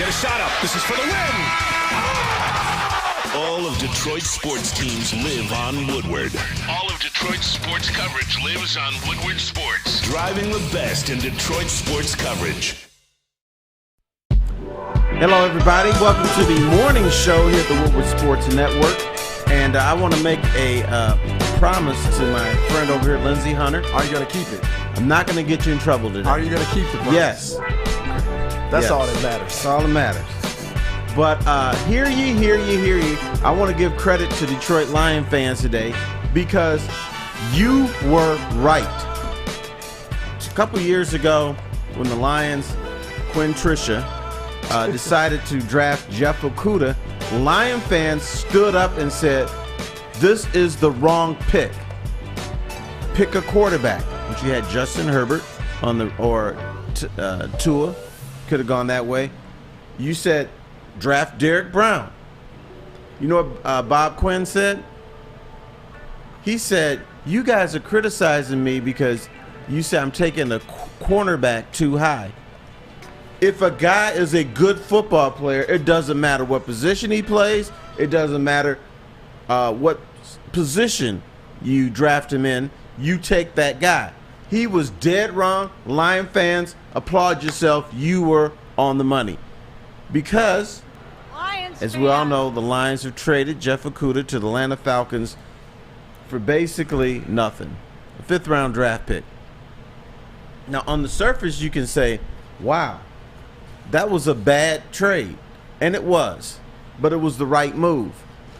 Get a shot up. This is for the win. All of Detroit's sports teams live on Woodward. All of Detroit's sports coverage lives on Woodward Sports. Driving the best in Detroit sports coverage. Hello, everybody. Welcome to the morning show here at the Woodward Sports Network. And I want to make a promise to my friend over here, Lindsey Hunter. Are you going to keep it? I'm not going to get you in trouble today. Are you going to keep the promise? Yes. That's all that matters. That's all that matters. But hear ye. I want to give credit to Detroit Lion fans today because you were right. A couple years ago when the Lions, Quinn Trisha, decided to draft Jeff Okudah, Lion fans stood up and said, this is the wrong pick. Pick a quarterback. Which you had Justin Herbert on Tua. Could have gone that way. You said draft Derek Brown. You know what Bob Quinn said? He said, you guys are criticizing me because you said I'm taking the cornerback too high. If a guy is a good football player, it doesn't matter what position he plays. It doesn't matter what position you draft him in. You take that guy. He was dead wrong. Lion fans, applaud yourself. You were on the money. Because, as we all know, the Lions have traded Jeff Okudah to the Atlanta Falcons for basically nothing. A 5th-round draft pick. Now, on the surface, you can say, wow, that was a bad trade. And it was. But it was the right move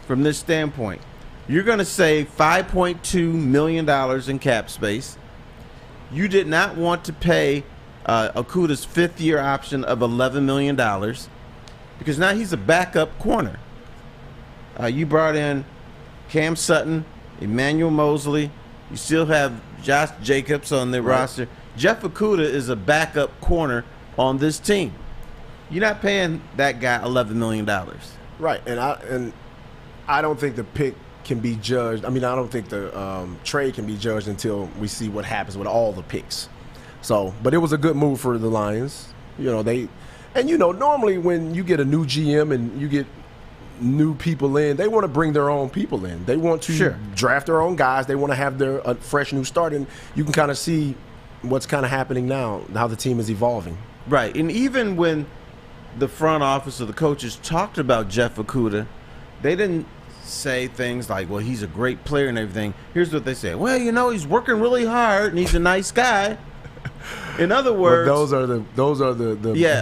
from this standpoint. You're going to save $5.2 million in cap space. You did not want to pay Okudah's 5th-year option of $11 million because now he's a backup corner. You brought in Cam Sutton, Emmanuel Mosley. You still have Josh Jacobs on the roster. Jeff Okudah is a backup corner on this team. You're not paying that guy $11 million. Right, and I don't think the pick can be judged. I mean, I don't think the trade can be judged until we see what happens with all the picks. So, but it was a good move for the Lions. Normally when you get a new GM and you get new people in, they want to bring their own people in. They want to draft their own guys. They want to have their fresh new start, and you can kind of see what's kind of happening now, how the team is evolving. Right, and even when the front office or the coaches talked about Jeff Okudah, they didn't say things like, well, he's a great player and everything. Here's what they say. Well, he's working really hard and he's a nice guy. In other words, those are the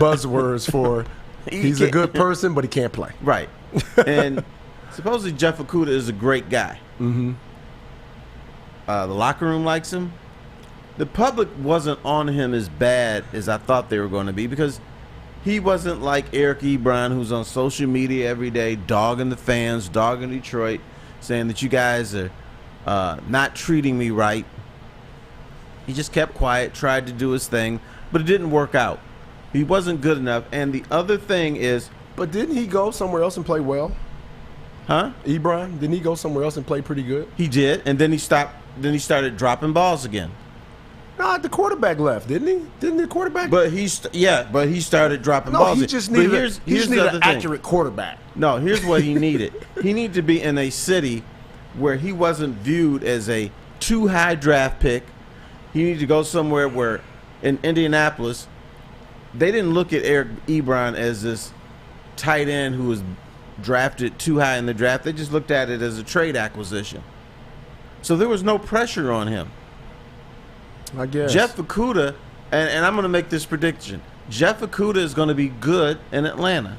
buzzwords for he's a good person, but he can't play. Right. And supposedly Jeff Okudah is a great guy. Mm-hmm. The locker room likes him. The public wasn't on him as bad as I thought they were going to be because he wasn't like Eric Ebron, who's on social media every day, dogging the fans, dogging Detroit, saying that you guys are not treating me right. He just kept quiet, tried to do his thing, but it didn't work out. He wasn't good enough. And the other thing is... But didn't he go somewhere else and play well? Huh? Ebron, didn't he go somewhere else and play pretty good? He did, and then he stopped. Then he started dropping balls again. No, the quarterback left, didn't he? Didn't the quarterback? But he started dropping balls. He just needed, here's an accurate quarterback. No, here's what he needed. He needed to be in a city where he wasn't viewed as a too high draft pick. He needed to go somewhere where, in Indianapolis, they didn't look at Eric Ebron as this tight end who was drafted too high in the draft. They just looked at it as a trade acquisition. So there was no pressure on him. I guess. Jeff Okudah, and I'm going to make this prediction. Jeff Okudah is going to be good in Atlanta.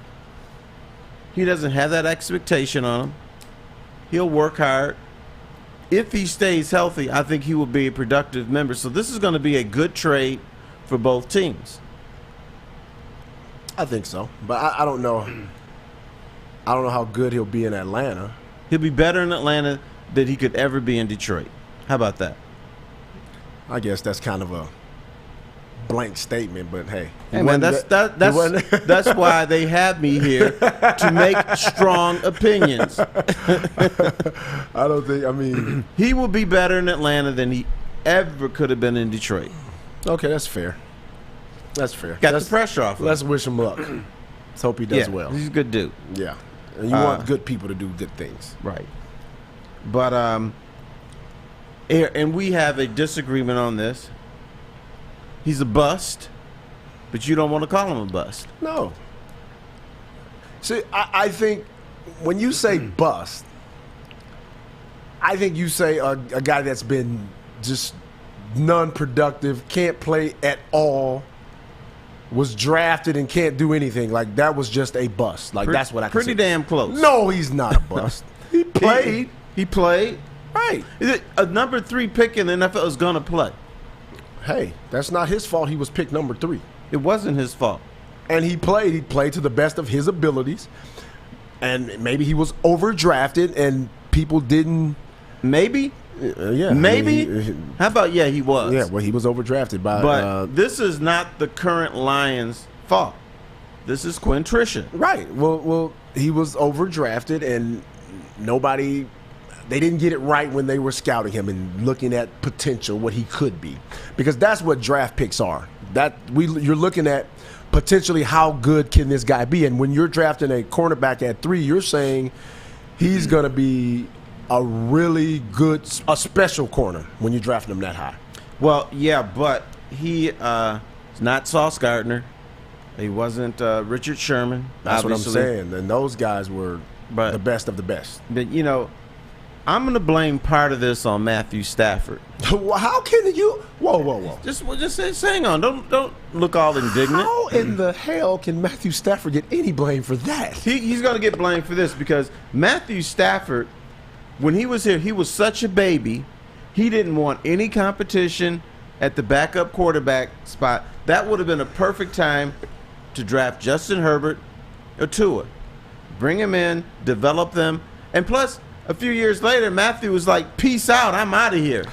He doesn't have that expectation on him. He'll work hard. If he stays healthy, I think he will be a productive member. So this is going to be a good trade for both teams. I think so, but I don't know. I don't know how good he'll be in Atlanta. He'll be better in Atlanta than he could ever be in Detroit. How about that? I guess that's kind of a blank statement, but hey. Hey man, that's why they have me here, to make strong opinions. I don't think, I mean. He will be better in Atlanta than he ever could have been in Detroit. Okay, that's fair. That's fair. Got the pressure off. Let's wish him luck. Let's hope he does well. He's a good dude. Yeah. And you want good people to do good things. Right. But, and we have a disagreement on this. He's a bust, but you don't want to call him a bust. No. See, I think when you say bust, I think you say a guy that's been just non-productive, can't play at all, was drafted and can't do anything. Like, that was just a bust. Like, that's what I can say. Pretty damn close. No, he's not a bust. He played. He played. Right. A number 3 pick in the NFL is going to play. Hey, that's not his fault he was picked number 3. It wasn't his fault. And he played. He played to the best of his abilities. And maybe he was overdrafted and people didn't. Maybe? Yeah. Maybe? How about, he was. Yeah, well, he was overdrafted by. But this is not the current Lions' fault. This is Quinn Trisha. Right. Well, he was overdrafted and they didn't get it right when they were scouting him and looking at potential, what he could be. Because that's what draft picks are. You're looking at potentially how good can this guy be. And when you're drafting a cornerback at 3, you're saying he's going to be a really good, a special corner when you're drafting him that high. Well, yeah, but he is not Sauce Gardner. He wasn't Richard Sherman. That's obviously. what I'm saying. And those guys were the best of the best. But, I'm going to blame part of this on Matthew Stafford. How can you? Whoa. Just hang on. Don't look all indignant. How in the hell can Matthew Stafford get any blame for that? He's going to get blamed for this because Matthew Stafford, when he was here, he was such a baby. He didn't want any competition at the backup quarterback spot. That would have been a perfect time to draft Justin Herbert or Tua. Bring him in, develop them, and plus, a few years later, Matthew was like, peace out, I'm out of here.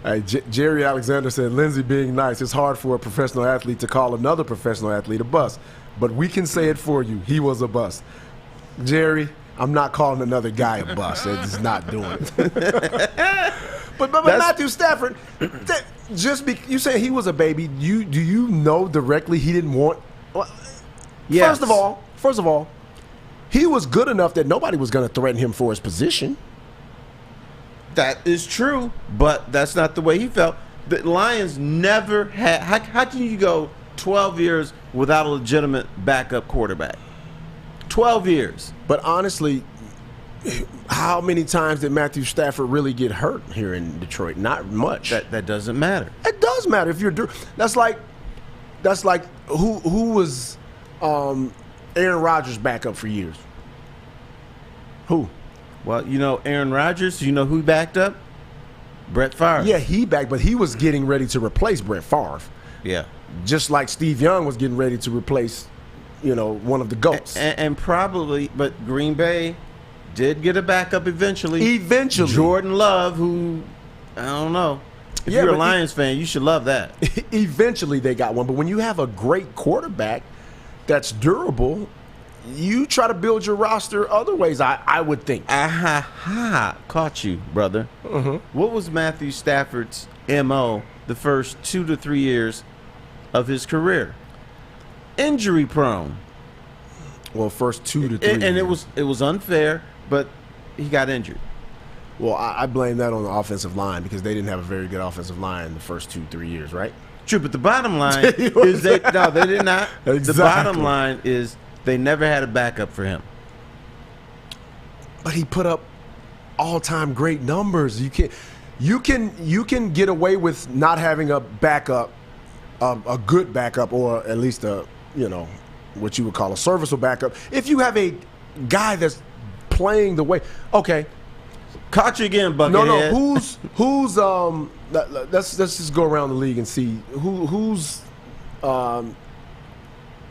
Hey, Jerry Alexander said, Lindsey being nice, it's hard for a professional athlete to call another professional athlete a bust. But we can say it for you. He was a bust. Jerry, I'm not calling another guy a bust. It's not doing it. but Matthew Stafford, you say he was a baby. Do you know directly he didn't want? Well, yes. First of all, he was good enough that nobody was going to threaten him for his position. That is true, but that's not the way he felt. The Lions never had. How can you go 12 years without a legitimate backup quarterback? 12 years. But honestly, how many times did Matthew Stafford really get hurt here in Detroit? Not much. That doesn't matter. It does matter if you're. That's like who was Aaron Rodgers' backup for years? Who? Well, Aaron Rodgers, who backed up? Brett Favre. Yeah, he backed, but he was getting ready to replace Brett Favre. Yeah. Just like Steve Young was getting ready to replace, one of the GOATs. And probably, but Green Bay did get a backup eventually. Jordan Love, who, I don't know. If you're a Lions fan, you should love that. Eventually they got one. But when you have a great quarterback that's durable, you try to build your roster other ways, I would think. Caught you, brother. Mm-hmm. What was Matthew Stafford's MO the first 2 to 3 years of his career? Injury prone. Well, first 2 to 3 years. And it was unfair, but he got injured. Well, I blame that on the offensive line because they didn't have a very good offensive line in the first 2-3 years, right? True, but the bottom line is they did not. Exactly. The bottom line is they never had a backup for him. But he put up all-time great numbers. You can get away with not having a backup, a good backup, or at least what you would call a serviceable backup. If you have a guy that's playing the way, okay. Caught you again, Buckethead. No. Who's let's just go around the league and see who's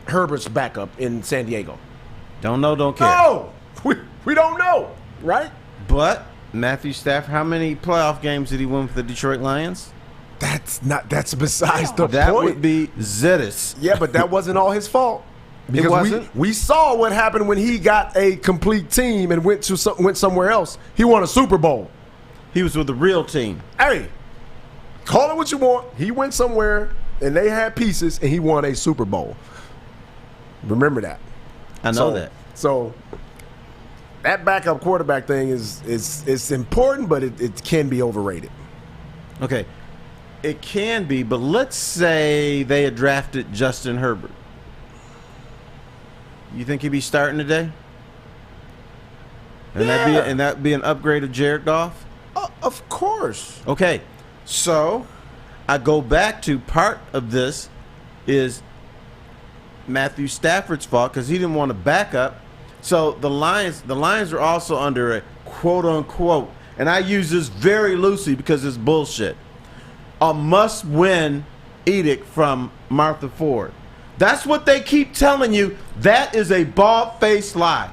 Herbert's backup in San Diego. Don't know, don't care. No, we don't know, right? But Matthew Stafford, how many playoff games did he win for the Detroit Lions? That's besides the point. That would be Zedis. Yeah, but that wasn't all his fault. Because it wasn't. We saw what happened when he got a complete team and went somewhere else. He won a Super Bowl. He was with the real team. Hey, call it what you want. He went somewhere and they had pieces and he won a Super Bowl. Remember that. I know that. So that backup quarterback thing is important, but it can be overrated. Okay. It can be, but let's say they had drafted Justin Herbert. You think he'd be starting today? And that'd be an upgrade of Jared Goff? Of course. Okay. So I go back to part of this is Matthew Stafford's fault because he didn't want to back up. So the Lions are also under a quote unquote, and I use this very loosely because it's bullshit, a must-win edict from Martha Ford. That's what they keep telling you. That is a bald-faced lie.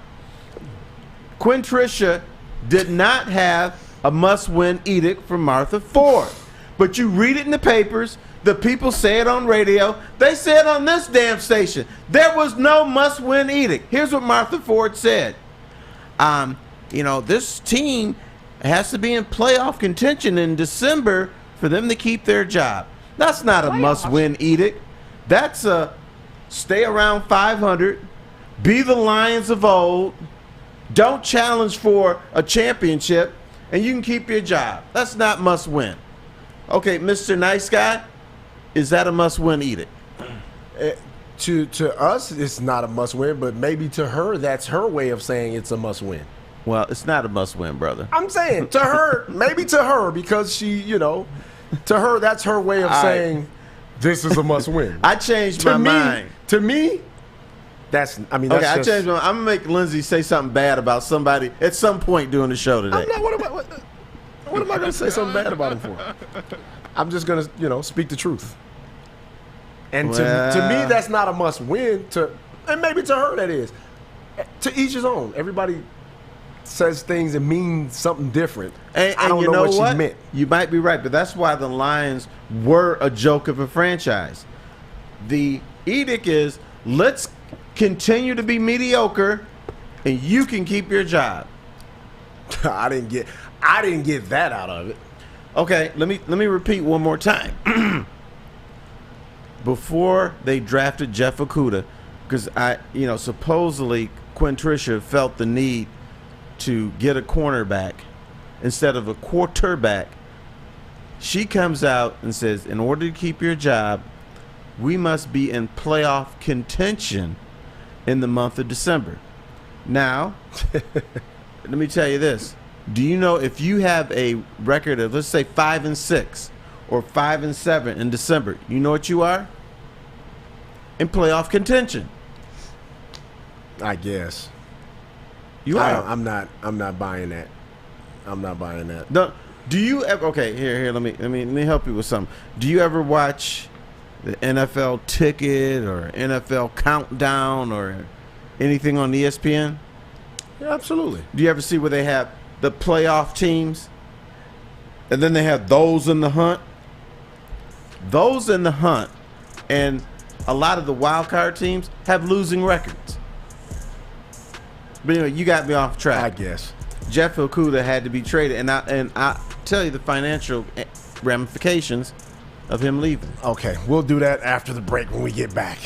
Quintricia did not have a must-win edict from Martha Ford. But you read it in the papers. The people say it on radio. They say it on this damn station. There was no must-win edict. Here's what Martha Ford said. This team has to be in playoff contention in December for them to keep their job. That's not a must-win edict. That's a stay around 500, be the Lions of old, don't challenge for a championship, and you can keep your job. That's not must-win. Okay, Mr. Nice Guy, is that a must-win edict? To us, it's not a must-win, but maybe to her, that's her way of saying it's a must-win. Well, it's not a must-win, brother. I'm saying to her, maybe to her, because she, to her, that's her way of saying this is a must-win. I changed my mind. To me, that's I changed my mind. I'm going to make Lindsey say something bad about somebody at some point during the show today. What am I going to say something bad about him for? I'm just going to, speak the truth. And to me, that's not a must-win. And maybe to her, that is. To each his own. Everybody says things that mean something different. And I don't know what she meant. You might be right, but that's why the Lions were a joke of a franchise. The edict is, let's continue to be mediocre, and you can keep your job. I didn't get that out of it. Okay, let me repeat one more time. Before they drafted Jeff Okudah, because supposedly Quintricia felt the need to get a cornerback instead of a quarterback, she comes out and says, in order to keep your job, we must be in playoff contention in the month of December. Now, let me tell you this. Do you know if you have a record of, let's say, 5-6 or 5-7 in December, you know what you are? In playoff contention. I guess. You are. I'm not buying that. I'm not buying that. Do you ever? Okay, here. Let me help you with something. Do you ever watch the NFL Ticket or NFL Countdown or anything on ESPN? Yeah, absolutely. Do you ever see where they have the playoff teams, and then they have those in the hunt? Those in the hunt, and a lot of the wild card teams have losing records. But anyway, you got me off track. I guess. Jeff Okudah had to be traded, and I tell you the financial ramifications of him leaving. Okay, we'll do that after the break when we get back.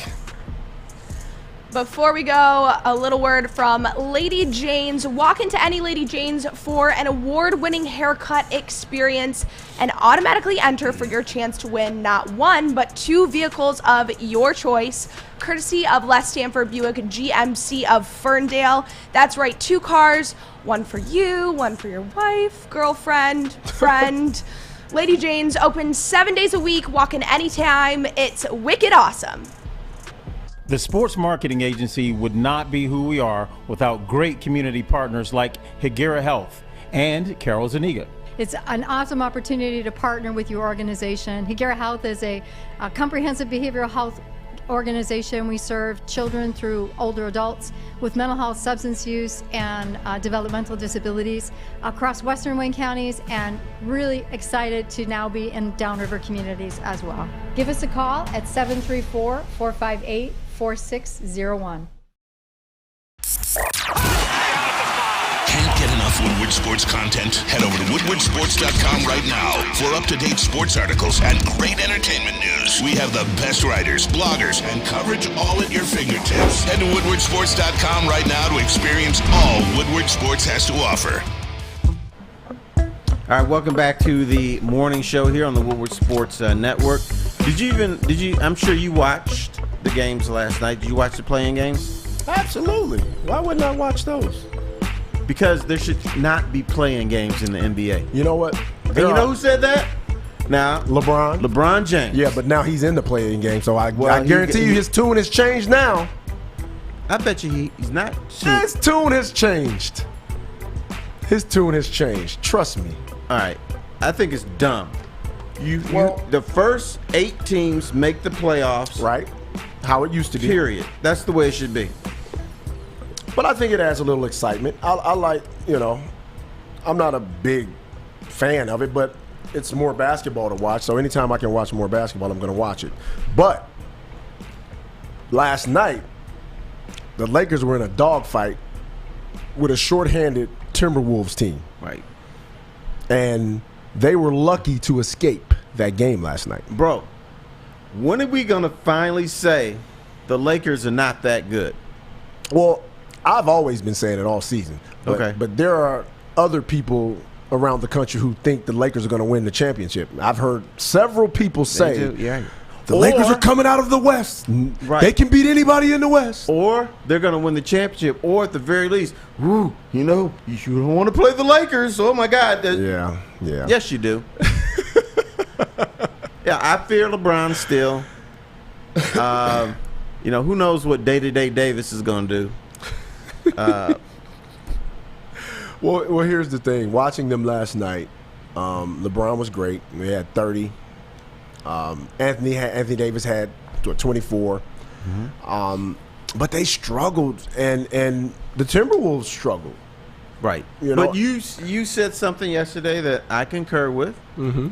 Before we go, a little word from Lady Jane's. Walk into any Lady Jane's for an award-winning haircut experience and automatically enter for your chance to win not one, but 2 vehicles of your choice, courtesy of Les Stanford Buick GMC of Ferndale. That's right, 2 cars, one for you, one for your wife, girlfriend, friend. Lady Jane's open 7 days a week. Walk in anytime. It's wicked awesome. The Sports Marketing Agency would not be who we are without great community partners like Higuera Health and Carol Zuniga. It's an awesome opportunity to partner with your organization. Higuera Health is a comprehensive behavioral health organization. We serve children through older adults with mental health, substance use, and developmental disabilities across Western Wayne counties, and really excited to now be in Downriver communities as well. Give us a call at 734-458-4601. Can't get enough enough Woodward Sports content? Head over to woodwardsports.com right now for up-to-date sports articles and great entertainment news. We have the best writers, bloggers, and coverage all at your fingertips. Head to woodwardsports.com right now to experience all Woodward Sports has to offer. All right, welcome back to the morning show here on the Woodward Sports Network. I'm sure you watched the games last night. Did you watch the playing games? Absolutely. Why wouldn't I watch those? Because there should not be playing games in the NBA. You know what? And you know who said that? Now, LeBron James. Yeah, but now he's in the playing game, so I guarantee you his tune has changed now. I bet you he's not. His tune has changed. His tune has changed. Trust me. All right, I think it's dumb. The first 8 teams make the playoffs. Right. How it used to be. Period. That's the way it should be. But I think it adds a little excitement. I like, I'm not a big fan of it, but it's more basketball to watch. So anytime I can watch more basketball, I'm going to watch it. But last night, the Lakers were in a dogfight with a shorthanded Timberwolves team. Right. And they were lucky to escape that game last night. Bro, when are we going to finally say the Lakers are not that good? Well, I've always been saying it all season. Okay. But there are other people around the country who think the Lakers are going to win the championship. I've heard several people say the Lakers are coming out of the West. Right. They can beat anybody in the West. Or they're going to win the championship. Or at the very least, you don't want to play the Lakers. Oh, my God. Yeah. Yes, you do. Yeah, I fear LeBron still. Who knows what day-to-day Davis is going to do. Well, here's the thing. Watching them last night, LeBron was great. He had 30. Anthony Davis had 24. Mm-hmm. But they struggled, and the Timberwolves struggled. Right. But you said something yesterday that I concur with. Mm-hmm.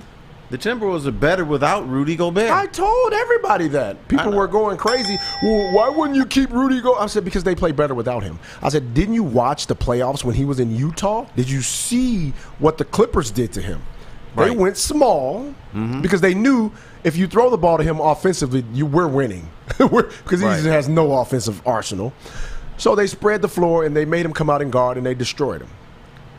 The Timberwolves are better without Rudy Gobert. I told everybody that. People were going crazy. Well, why wouldn't you keep Rudy Gobert? I said, because they play better without him. I said, didn't you watch the playoffs when he was in Utah? Did you see what the Clippers did to him? Right. They went small because they knew if you throw the ball to him offensively, we're winning. Because he has no offensive arsenal. So they spread the floor, and they made him come out and guard, and they destroyed him.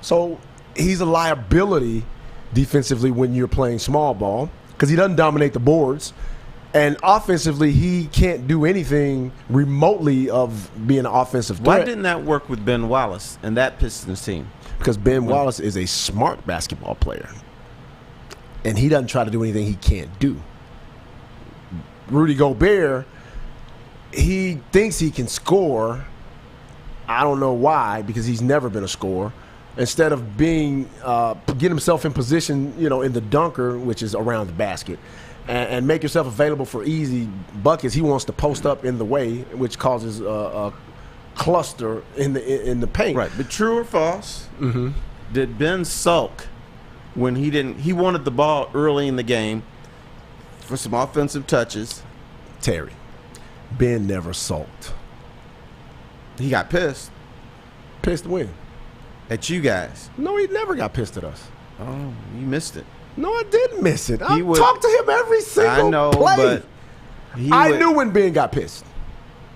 So he's a liability defensively when you're playing small ball because he doesn't dominate the boards. And offensively, he can't do anything remotely of being an offensive threat. Why didn't that work with Ben Wallace and that Pistons team? Because Ben Wallace is a smart basketball player. And he doesn't try to do anything he can't do. Rudy Gobert, he thinks he can score. I don't know why, because he's never been a scorer. Instead of getting himself in position, in the dunker, which is around the basket, and make yourself available for easy buckets, he wants to post up in the way, which causes a cluster in the paint. Right, but true or false? Mm-hmm. Did Ben sulk when he wanted the ball early in the game for some offensive touches? Terry, Ben never sulked. He got pissed. Pissed when? At you guys. No, he never got pissed at us. Oh, you missed it. No, I didn't miss it. I talked to him every single play. But I knew when Ben got pissed.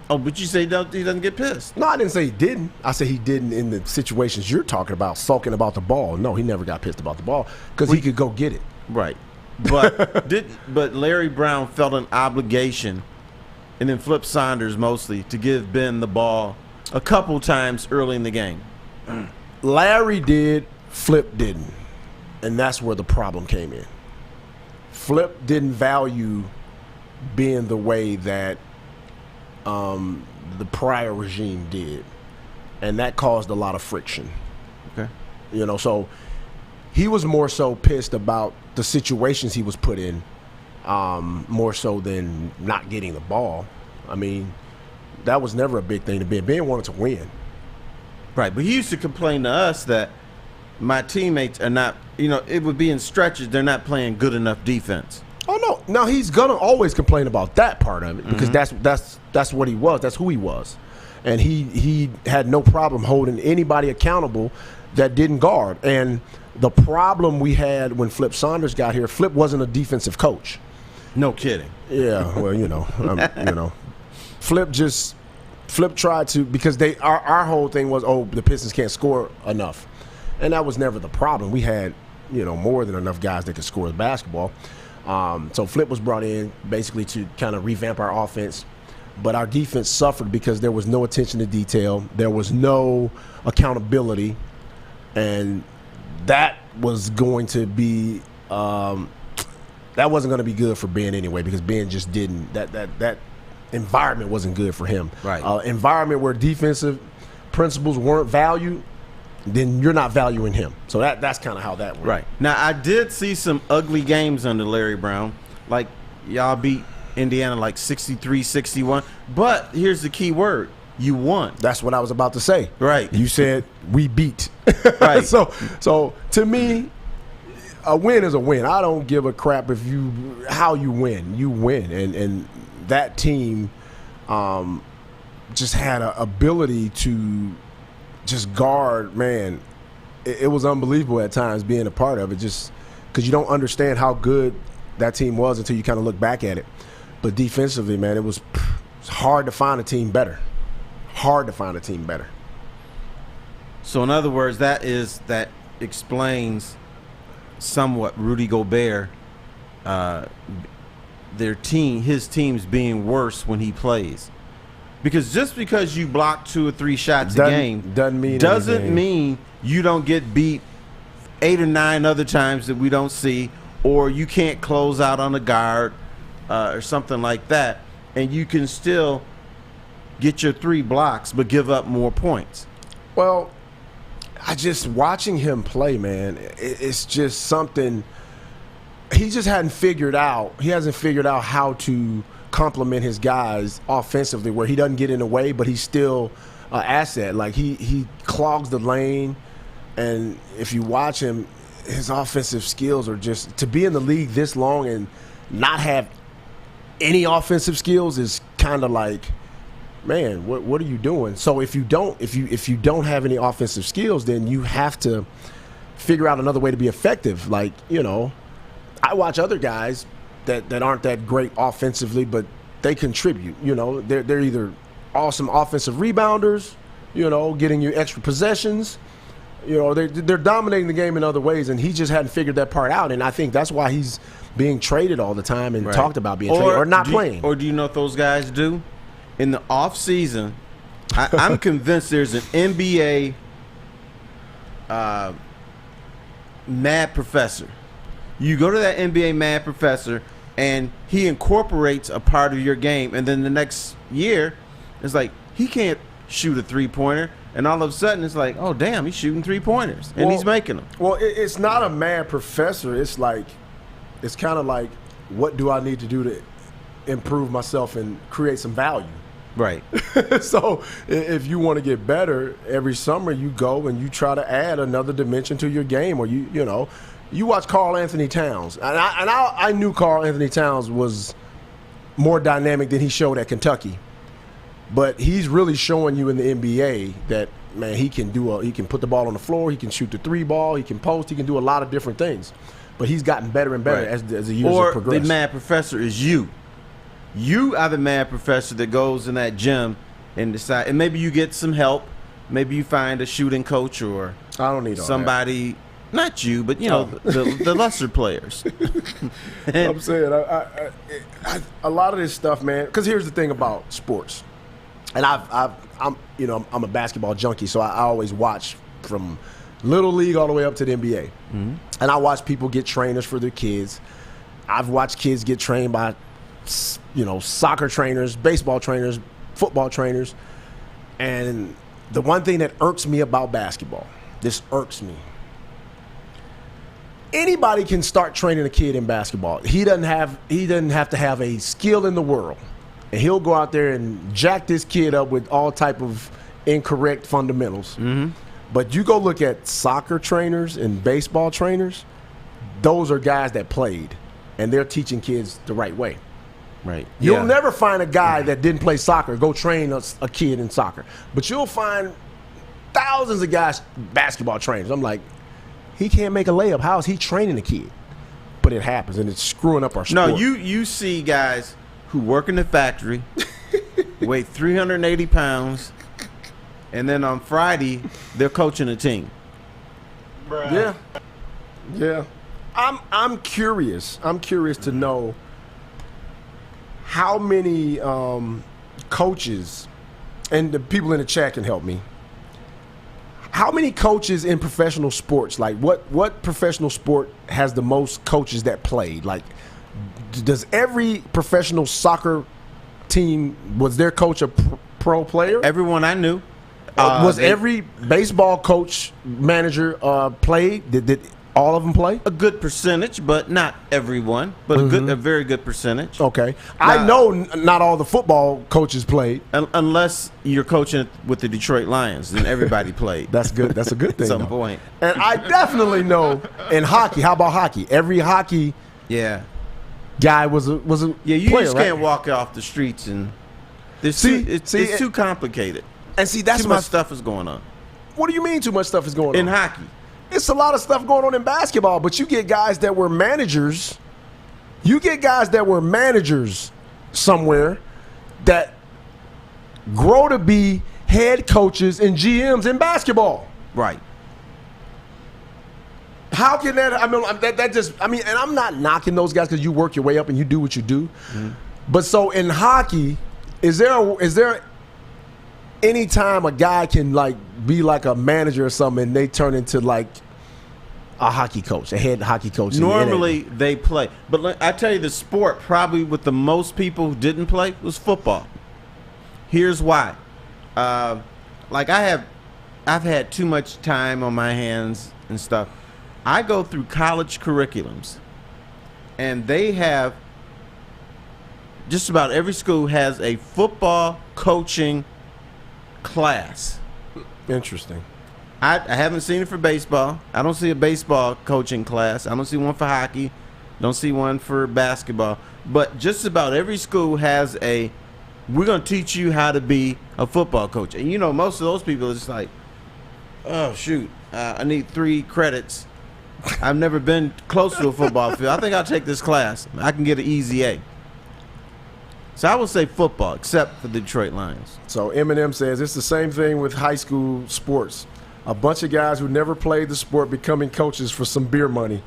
Oh, but you say he doesn't get pissed. No, I didn't say he didn't. I said he didn't in the situations you're talking about, sulking about the ball. No, he never got pissed about the ball because he could go get it. Right. But but Larry Brown felt an obligation, and then Flip Saunders mostly, to give Ben the ball a couple times early in the game. Larry did, Flip didn't. And that's where the problem came in. Flip didn't value being the way that the prior regime did. And that caused a lot of friction. Okay. So he was more so pissed about the situations he was put in, more so than not getting the ball. I mean, that was never a big thing to Ben. Ben wanted to win. Right, but he used to complain to us that my teammates are not, it would be in stretches, they're not playing good enough defense. Oh no, he's gonna always complain about that part of it because that's what he was. That's who he was, and he had no problem holding anybody accountable that didn't guard. And the problem we had when Flip Saunders got here, Flip wasn't a defensive coach. No kidding. Yeah, well, Flip tried to, because our whole thing was, the Pistons can't score enough, and that was never the problem. We had more than enough guys that could score the basketball. So Flip was brought in basically to kind of revamp our offense, but our defense suffered because there was no attention to detail, there was no accountability, and that was going to be that wasn't going to be good for Ben anyway, because Ben just didn't that environment wasn't good for him. Right. Environment where defensive principles weren't valued, then you're not valuing him. So that's kind of how that went. Right. Now, I did see some ugly games under Larry Brown. Like, y'all beat Indiana like 63-61. But here's the key word. You won. That's what I was about to say. Right. You said we beat. Right. So to me, a win is a win. I don't give a crap how you win. You win. And that team just had an ability to just guard, man. It was unbelievable at times being a part of it, just because you don't understand how good that team was until you kind of look back at it. But defensively, man, it's hard to find a team better. Hard to find a team better. So in other words, that explains somewhat Rudy Gobert, his team's being worse when he plays. Because just because you block 2 or 3 shots a game doesn't mean you don't get beat 8 or 9 other times that we don't see, or you can't close out on a guard or something like that, and you can still get your 3 blocks but give up more points. Well, watching him play, man, it's just something he just hadn't figured out. He hasn't figured out how to complement his guys offensively, where he doesn't get in the way, but he's still an asset. Like he clogs the lane, and if you watch him, his offensive skills are just, to be in the league this long and not have any offensive skills is kind of like, man, what are you doing? So if you don't have any offensive skills, then you have to figure out another way to be effective. Like, I watch other guys that aren't that great offensively, but they contribute. They're either awesome offensive rebounders, getting you extra possessions. They're dominating the game in other ways, and he just hadn't figured that part out. And I think that's why he's being traded all the time and talked about being traded or not playing. Or do you know what those guys do? In the off season, I'm convinced there's an NBA mad professor. You go to that NBA mad professor, and he incorporates a part of your game, and then the next year, it's like he can't shoot a 3-pointer, and all of a sudden it's like, oh damn, he's shooting 3-pointers, and he's making them. Well, it's not a mad professor. It's kind of like, what do I need to do to improve myself and create some value? Right. So if you want to get better, every summer you go and you try to add another dimension to your game, or you watch Karl Anthony Towns, and I knew Karl Anthony Towns was more dynamic than he showed at Kentucky, but he's really showing you in the NBA that, man, he can put the ball on the floor, he can shoot the 3 ball, he can post, he can do a lot of different things, but he's gotten better and better as the years have progressed. Or the mad professor is you. You are the mad professor that goes in that gym and decide, and maybe you get some help, maybe you find a shooting coach or I don't need somebody. Not you, but the lesser players. I'm saying a lot of this stuff, man. Because here's the thing about sports, and I'm a basketball junkie, so I always watch from little league all the way up to the NBA, mm-hmm. and I watch people get trainers for their kids. I've watched kids get trained by, soccer trainers, baseball trainers, football trainers, and the one thing that irks me about basketball, this irks me. Anybody can start training a kid in basketball. He doesn't have to have a skill in the world, and he'll go out there and jack this kid up with all type of incorrect fundamentals. Mm-hmm. But you go look at soccer trainers and baseball trainers; those are guys that played. and they're teaching kids the right way. Right. You'll never find a guy that didn't play soccer go train a kid in soccer. But you'll find thousands of guys, basketball trainers. I'm like, he can't make a layup. How is he training a kid? But it happens, and it's screwing up our sport. No, you see guys who work in the factory, weigh 380 pounds, and then on Friday, they're coaching a team. Yeah. Yeah. I'm curious. I'm curious to know how many coaches, and the people in the chat can help me. How many coaches in professional sports? Like, what professional sport has the most coaches that played? Like, does every professional soccer team, was their coach a pro player? Everyone I knew. Was every baseball coach, manager played? Did all of them play? A good percentage, but not everyone. But a very good percentage. Okay. I know not all the football coaches played. Unless you're coaching with the Detroit Lions, then everybody played. That's good. That's a good thing. At some point. And I definitely know in hockey. How about hockey? Every hockey guy was a you player, just right? can't walk off the streets and it's too complicated. And see, that's too much stuff is going on. What do you mean too much stuff is going on? In hockey. It's a lot of stuff going on in basketball, but you get guys that were managers. You get guys that were managers somewhere that grow to be head coaches and GMs in basketball. Right. How can that? I mean, that just. I mean, and I'm not knocking those guys because you work your way up and you do what you do. Mm-hmm. But so in hockey, is there any time a guy can like be like a manager or something and they turn into like a hockey coach, a head hockey coach? Normally they play, but I tell you, the sport probably with the most people who didn't play was football. Here's why. Like I've had too much time on my hands and stuff. I go through college curriculums, and they have just about every school has a football coaching class. Interesting. I haven't seen it for baseball. I don't see a baseball coaching class. I don't see one for hockey. Don't see one for basketball. But just about every school has we're going to teach you how to be a football coach. And, you know, most of those people are just like, oh, shoot, I need 3 credits. I've never been close to a football field. I think I'll take this class. I can get an easy A. So I would say football, except for the Detroit Lions. So Eminem says it's the same thing with high school sports. A bunch of guys who never played the sport becoming coaches for some beer money.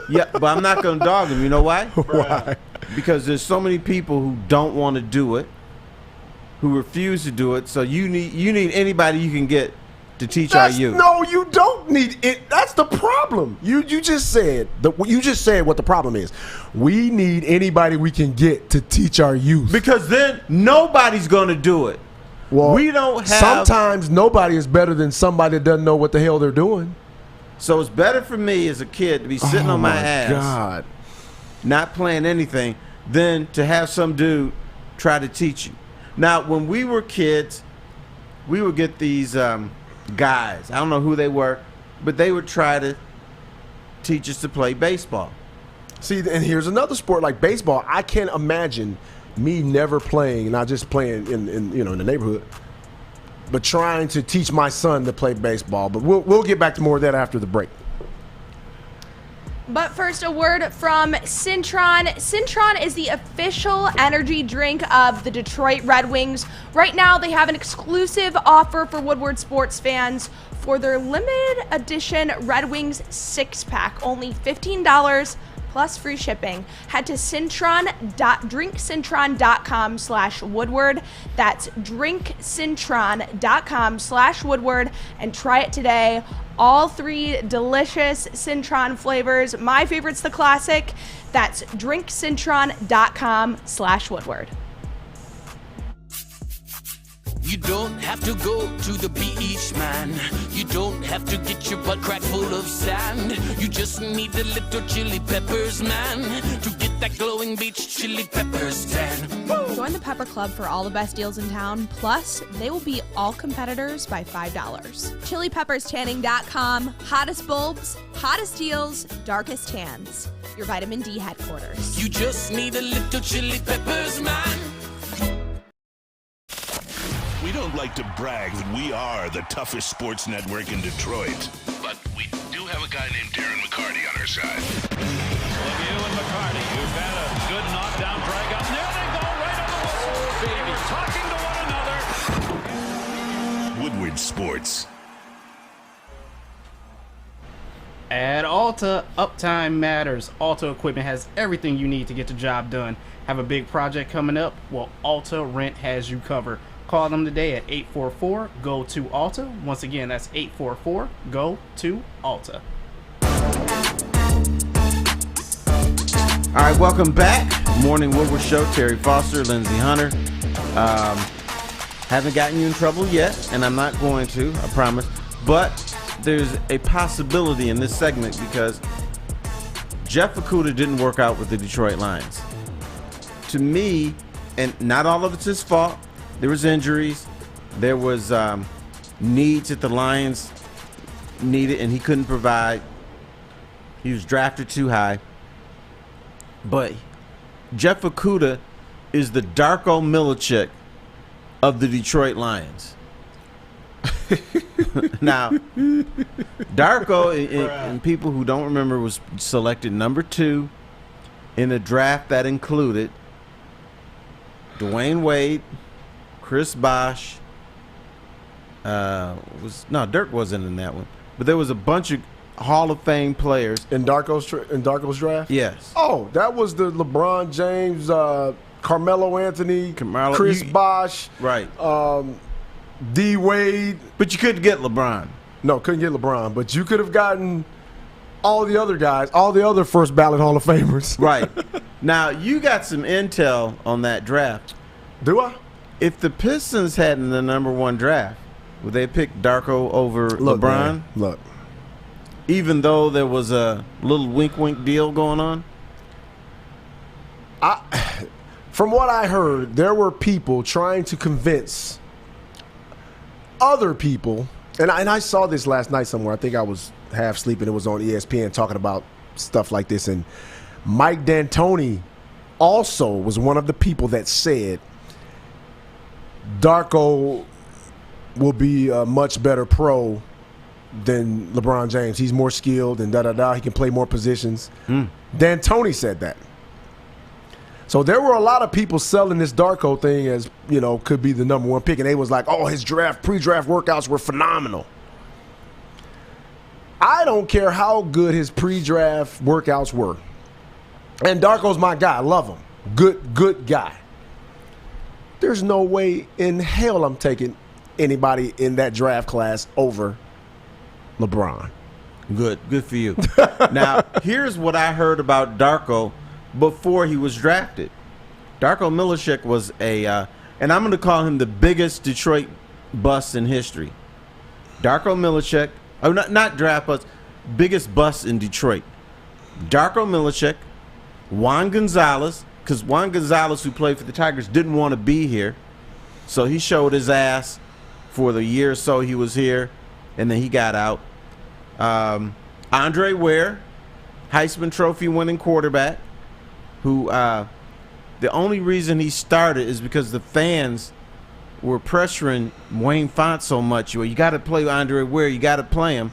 Yeah, but I'm not going to dog them. You know why? Why? Because there's so many people who don't want to do it, who refuse to do it. So you need anybody you can get to teach our youth. No, you don't need it. That's the problem. You just said what the problem is. We need anybody we can get to teach our youth. Because then nobody's going to do it. Well, we don't have. Sometimes nobody is better than somebody that doesn't know what the hell they're doing. So it's better for me as a kid to be sitting on my ass, God, not playing anything, than to have some dude try to teach you. Now, when we were kids, we would get these guys. I don't know who they were, but they would try to teach us to play baseball. See, and here's another sport like baseball. I can't imagine me never playing, not just playing in the neighborhood, but trying to teach my son to play baseball. But we'll get back to more of that after the break. But first, a word from Cintron. Cintron is the official energy drink of the Detroit Red Wings. Right now, they have an exclusive offer for Woodward sports fans for their limited edition Red Wings 6-pack. Only $15 plus free shipping. Head to drinkcintron.com/Woodward. That's drinkcintron.com/Woodward and try it today. All 3 delicious Cintron flavors. My favorite's the classic. That's drinkcintron.com/Woodward. You don't have to go to the beach, man. You don't have to get your butt crack full of sand. You just need a little chili peppers, man, to get that glowing beach chili peppers tan. Join Join the Pepper Club for all the best deals in town. Plus, they will beat all competitors by $5. ChiliPeppersTanning.com. Hottest bulbs, hottest deals, darkest tans. Your vitamin D headquarters. You just need a little chili peppers, man. We don't like to brag that we are the toughest sports network in Detroit. But we do have a guy named Darren McCarty on our side. Lemieux and McCarty, who've had a good knockdown drag up. There they go, right on the whistle, baby, talking to one another. Woodward Sports. At Alta, uptime matters. Alta Equipment has everything you need to get the job done. Have a big project coming up? Well, Alta Rent has you covered. Call them today at 844-GO-TO-ALTA. Once again, that's 844-GO-TO-ALTA. All right, welcome back. Morning Woodward Show. Terry Foster, Lindsey Hunter. Haven't gotten you in trouble yet, and I'm not going to, I promise. But there's a possibility in this segment because Jeff Okudah didn't work out with the Detroit Lions. To me, and not all of it's his fault, there was injuries, there was needs that the Lions needed, and he couldn't provide. He was drafted too high. But Jeff Okudah is the Darko Miličić of the Detroit Lions. Now, Darko, and people who don't remember, was selected number 2 in a draft that included Dwayne Wade, Chris Bosh. Dirk wasn't in that one, but there was a bunch of Hall of Fame players in Darko's draft. Yes. Oh, that was the LeBron James, Carmelo Anthony, Chris Bosh, right? D Wade. But you couldn't get LeBron. No, couldn't get LeBron. But you could have gotten all the other guys, all the other first ballot Hall of Famers. Right. Now you got some intel on that draft. Do I? If the Pistons had in the number 1 draft, would they pick Darko over LeBron? Man, look. Even though there was a little wink-wink deal going on? From what I heard, there were people trying to convince other people, and I saw this last night somewhere. I think I was half sleeping. It was on ESPN talking about stuff like this, and Mike D'Antoni also was one of the people that said Darko will be a much better pro than LeBron James. He's more skilled and da-da-da. He can play more positions. D'Antoni said that. So there were a lot of people selling this Darko thing as, could be the number 1 pick. And they was like, oh, his pre-draft workouts were phenomenal. I don't care how good his pre-draft workouts were. And Darko's my guy. I love him. Good guy. There's no way in hell I'm taking anybody in that draft class over LeBron. Good for you. Now, here's what I heard about Darko before he was drafted. Darko Miličić was and I'm going to call him the biggest Detroit bust in history. Darko Miličić, not draft bust, biggest bust in Detroit. Darko Miličić, Juan Gonzalez, because Juan Gonzalez, who played for the Tigers, didn't want to be here, so he showed his ass for the year or so he was here, and then he got out. Andre Ware, Heisman Trophy winning quarterback, who the only reason he started is because the fans were pressuring Wayne Font so much. You got to play Andre Ware. You got to play him.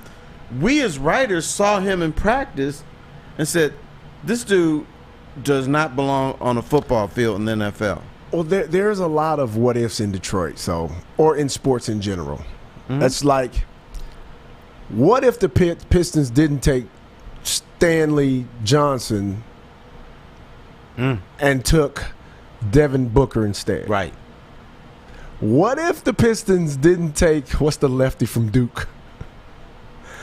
We as writers saw him in practice and said, this dude does not belong on a football field in the NFL. Well, there's a lot of what ifs in Detroit, or in sports in general. That's like, what if the Pistons didn't take Stanley Johnson and took Devin Booker instead? Right. What if the Pistons didn't take, what's the lefty from Duke?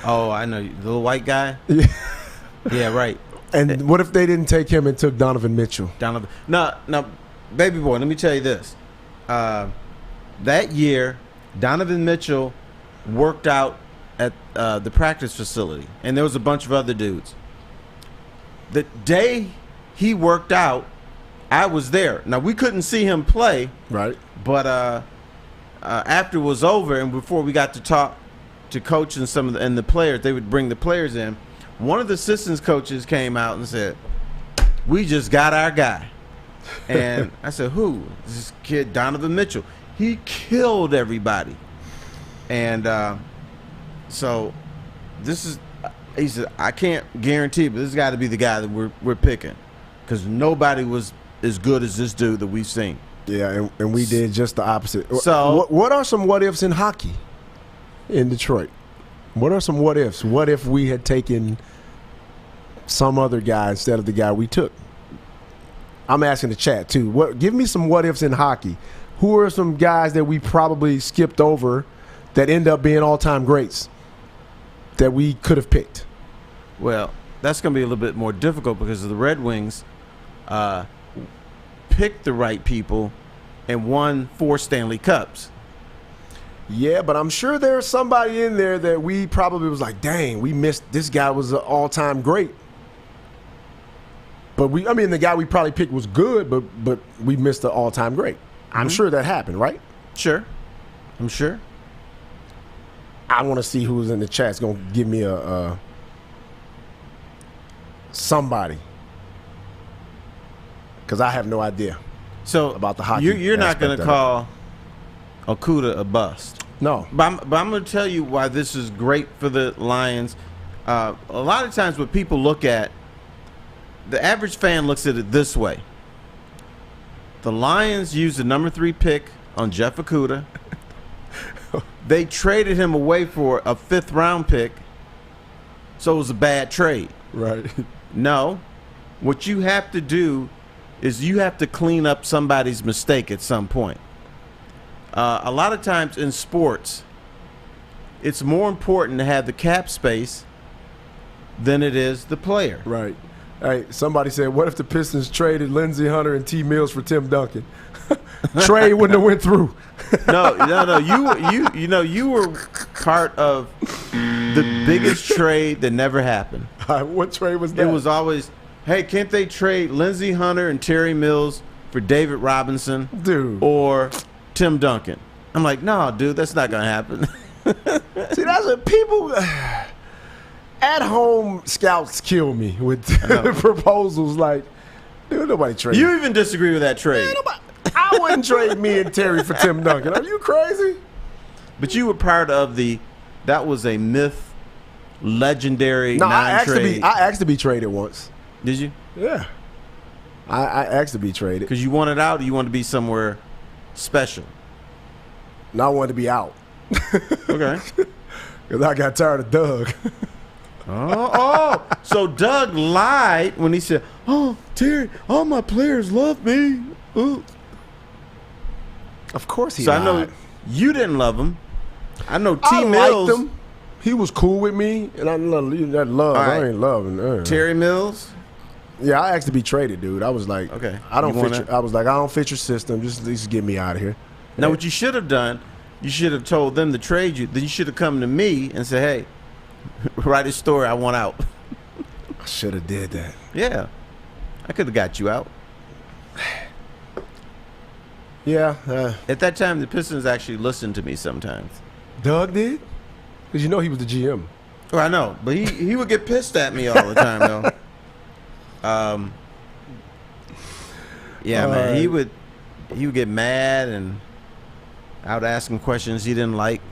Oh, I know. The little white guy? Yeah, right. And what if they didn't take him and took Donovan Mitchell? No, baby boy, let me tell you this. That year, Donovan Mitchell worked out at the practice facility, and there was a bunch of other dudes. The day he worked out, I was there. Now, we couldn't see him play. Right. But after it was over and before we got to talk to coach and and the players, they would bring the players in. One of the assistant coaches came out and said, "We just got our guy." And I said, "Who?" This kid, Donovan Mitchell. He killed everybody. And so this is, he said, "I can't guarantee, but this has got to be the guy that we're picking, because nobody was as good as this dude that we've seen." Yeah, and we did just the opposite. So what are some what ifs in hockey in Detroit? What are some what ifs? What if we had taken some other guy instead of the guy we took? I'm asking the chat too. Give me some what ifs in hockey. Who are some guys that we probably skipped over that end up being all-time greats that we could have picked? Well, that's going to be a little bit more difficult because the Red Wings picked the right people and won 4 Stanley Cups. Yeah, but I'm sure there's somebody in there that we probably was like, dang, we missed. This guy was an all-time great. But the guy we probably picked was good, but we missed the all-time great. I'm sure that happened, right? Sure. I'm sure. I want to see who's in the chat. It's going to give me a somebody. Because I have no idea about the hockey. You're not going to call Okudah a bust. No. But I'm going to tell you why this is great for the Lions. A lot of times what people look at, the average fan looks at it this way. The Lions used the number 3 pick on Jeff Okudah. They traded him away for a 5th round pick, so it was a bad trade. Right. No. What you have to do is you have to clean up somebody's mistake at some point. A lot of times in sports, it's more important to have the cap space than it is the player. Right. Hey, somebody said, what if the Pistons traded Lindsey Hunter and T. Mills for Tim Duncan? Trade wouldn't have went through. No. You were part of the biggest trade that never happened. What trade was that? It was always, hey, can't they trade Lindsey Hunter and Terry Mills for David Robinson, dude, or Tim Duncan? I'm like, no, dude, that's not gonna happen. See, that's what people. At-home scouts kill me with proposals like, dude, nobody trade. You even disagree with that trade. Man, I wouldn't trade me and Terry for Tim Duncan. Are you crazy? But you were part of that was a myth, legendary non-trade. I asked to be traded once. Did you? Yeah. I asked to be traded. Because you wanted out, or you wanted to be somewhere special? No, I wanted to be out. Okay. Because I got tired of Doug. So Doug lied when he said, "Oh, Terry, all my players love me." Ooh. Of course he lied. I know you didn't love him. I know I Mills. liked him. He was cool with me, and I love right. I ain't loving Terry Mills. Yeah, I asked to be traded, dude. I was like, okay, I was like, I don't fit your system. Just at least get me out of here. Now, what you should have done, you should have told them to trade you. Then you should have come to me and said, "Hey, write a story. I want out." I should have did that. Yeah, I could have got you out. Yeah. At that time, the Pistons actually listened to me sometimes. Doug did? Because you know he was the GM. Oh, I know, but he would get pissed at me all the time, though. Yeah, man, right. he would get mad, and I would ask him questions he didn't like.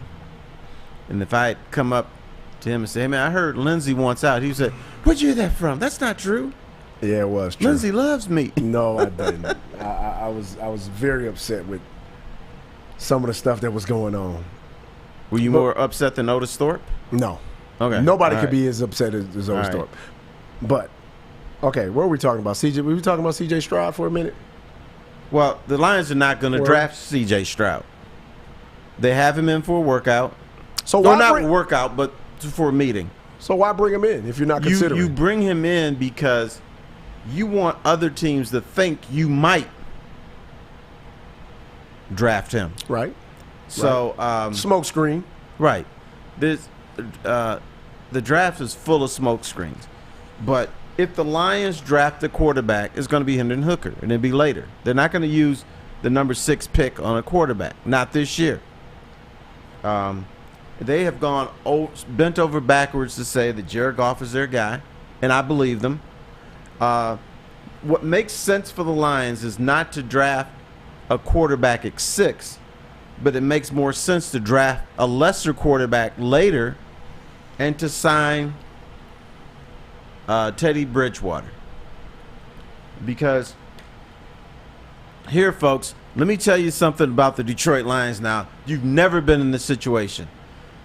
And if I had come up to him and say, "Hey, man, I heard Lindsey wants out," he would say, "Where'd you hear that from? That's not true." Yeah, it was true. Lindsey loves me. No, I didn't. I was very upset with some of the stuff that was going on. Were you more upset than Otis Thorpe? No. Okay. Nobody could be as upset as Otis Thorpe. But, okay, what were we talking about? CJ? We were talking about CJ Stroud for a minute? Well, the Lions are not going to draft CJ Stroud. They have him in for a workout. So why not a workout, but for a meeting. So why bring him in if you're not considering? You bring him in because you want other teams to think you might draft him. Right. So smoke screen. Right. There's the draft is full of smoke screens, but if the Lions draft a quarterback, it's going to be Hendon Hooker, and it'll be later. They're not going to use the number 6 pick on a quarterback, not this year. They have gone bent over backwards to say that Jared Goff is their guy, and I believe them. What makes sense for the Lions is not to draft a quarterback at 6, but it makes more sense to draft a lesser quarterback later and to sign Teddy Bridgewater. Because here, folks, let me tell you something about the Detroit Lions now. You've never been in this situation.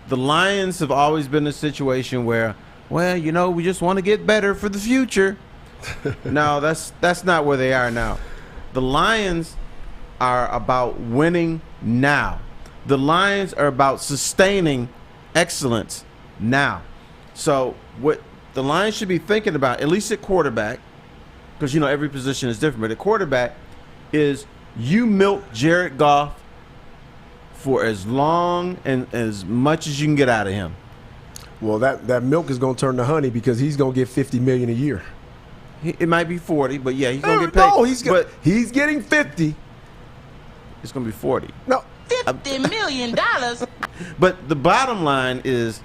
The Lions have always been in a situation where, well, you know, we just want to get better for the future. No, that's not where they are now. The Lions are about winning now. The Lions are about sustaining excellence now. So what the Lions should be thinking about, at least at quarterback, because, you know, every position is different, but at quarterback is you milk Jared Goff for as long and as much as you can get out of him. Well, that milk is going to turn to honey because he's going to get $50 million a year. It might be 40, but yeah, he's going to get paid. No, he's getting 50. It's going to be 40. No, $50 million. But the bottom line is,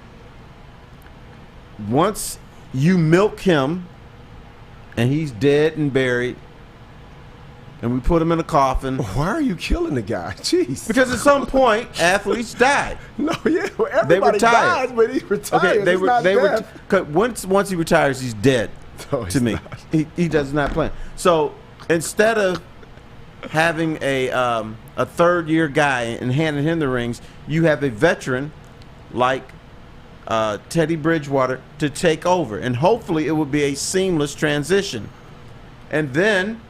once you milk him and he's dead and buried, and we put him in a coffin. Why are you killing the guy? Jeez. Because at some point, athletes die. No, yeah, well, everybody dies, but he retires. Okay, once he retires, he's dead. No, to me, he does not play. So instead of having a third-year guy and handing him the rings, you have a veteran like Teddy Bridgewater to take over, and hopefully it will be a seamless transition. And then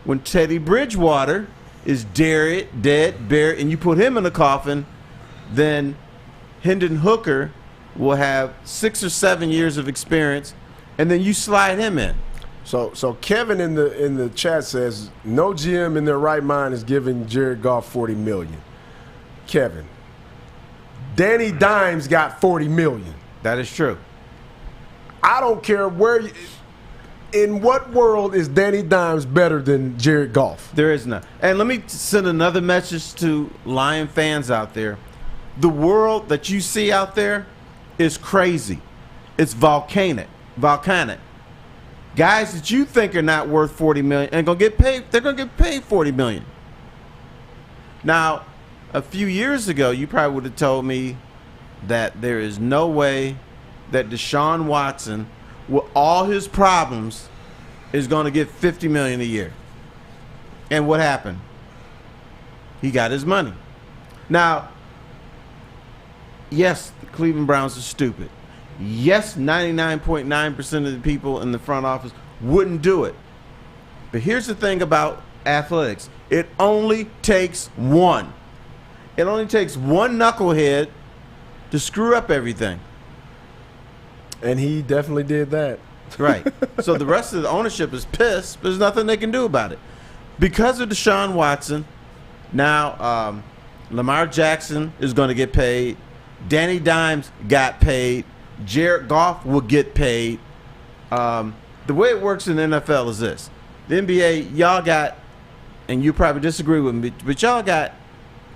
when Teddy Bridgewater is dead, buried, and you put him in a coffin, then Hendon Hooker will have 6 or 7 years of experience, and then you slide him in. So Kevin in the chat says no GM in their right mind is giving Jared Goff $40 million. Kevin, Danny Dimes got $40 million. That is true. I don't care where. In what world is Danny Dimes better than Jared Goff? There is none. And let me send another message to Lion fans out there. The world that you see out there is crazy. It's volcanic. Guys that you think are not worth $40 million and gonna get paid, they're gonna get paid $40 million. Now, a few years ago, you probably would have told me that there is no way that Deshaun Watson, with all his problems, is going to get $50 million a year. And what happened? He got his money. Now, yes, the Cleveland Browns are stupid. Yes, 99.9% of the people in the front office wouldn't do it. But here's the thing about athletics. It only takes one. It only takes one knucklehead to screw up everything. And he definitely did that. Right. So the rest of the ownership is pissed, but there's nothing they can do about it. Because of Deshaun Watson, now Lamar Jackson is going to get paid. Danny Dimes got paid. Jared Goff will get paid. The way it works in the NFL is this. The NBA, y'all got, and you probably disagree with me, but y'all got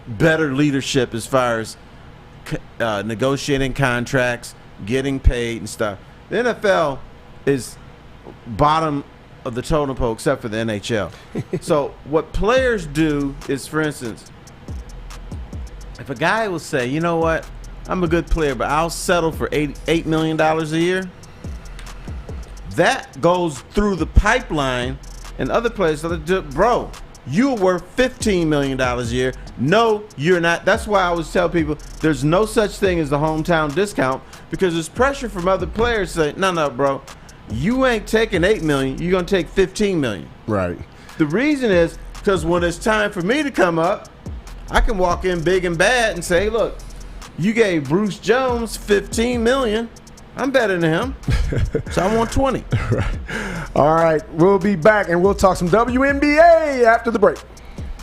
better leadership as far as negotiating contracts, getting paid and stuff. The NFL is bottom of the totem pole except for the NHL. So what players do is, for instance, if a guy will say, you know what, I'm a good player, but I'll settle for $8 million a year, that goes through the pipeline and other players. So bro, you're worth $15 million a year. No, you're not. That's why I always tell people there's no such thing as the hometown discount, because there's pressure from other players to say, no, bro, you ain't taking $8 million. You're going to take $15 million. Right. The reason is because when it's time for me to come up, I can walk in big and bad and say, look, you gave Bruce Jones $15 million. I'm better than him. So I want 20. Right. All right. We'll be back and we'll talk some WNBA after the break.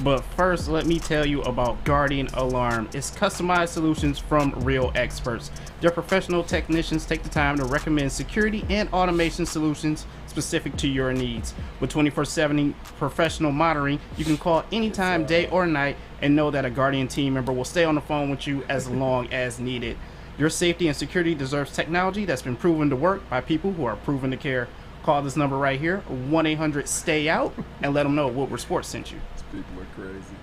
But first, let me tell you about Guardian Alarm. It's customized solutions from real experts. Their professional technicians take the time to recommend security and automation solutions specific to your needs. With 24/7 professional monitoring, you can call anytime, day or night, and know that a Guardian team member will stay on the phone with you as long as needed. Your safety and security deserves technology that's been proven to work by people who are proven to care. Call this number right here, 1-800-STAY-OUT, and let them know Woodward Sports sent you. People are crazy.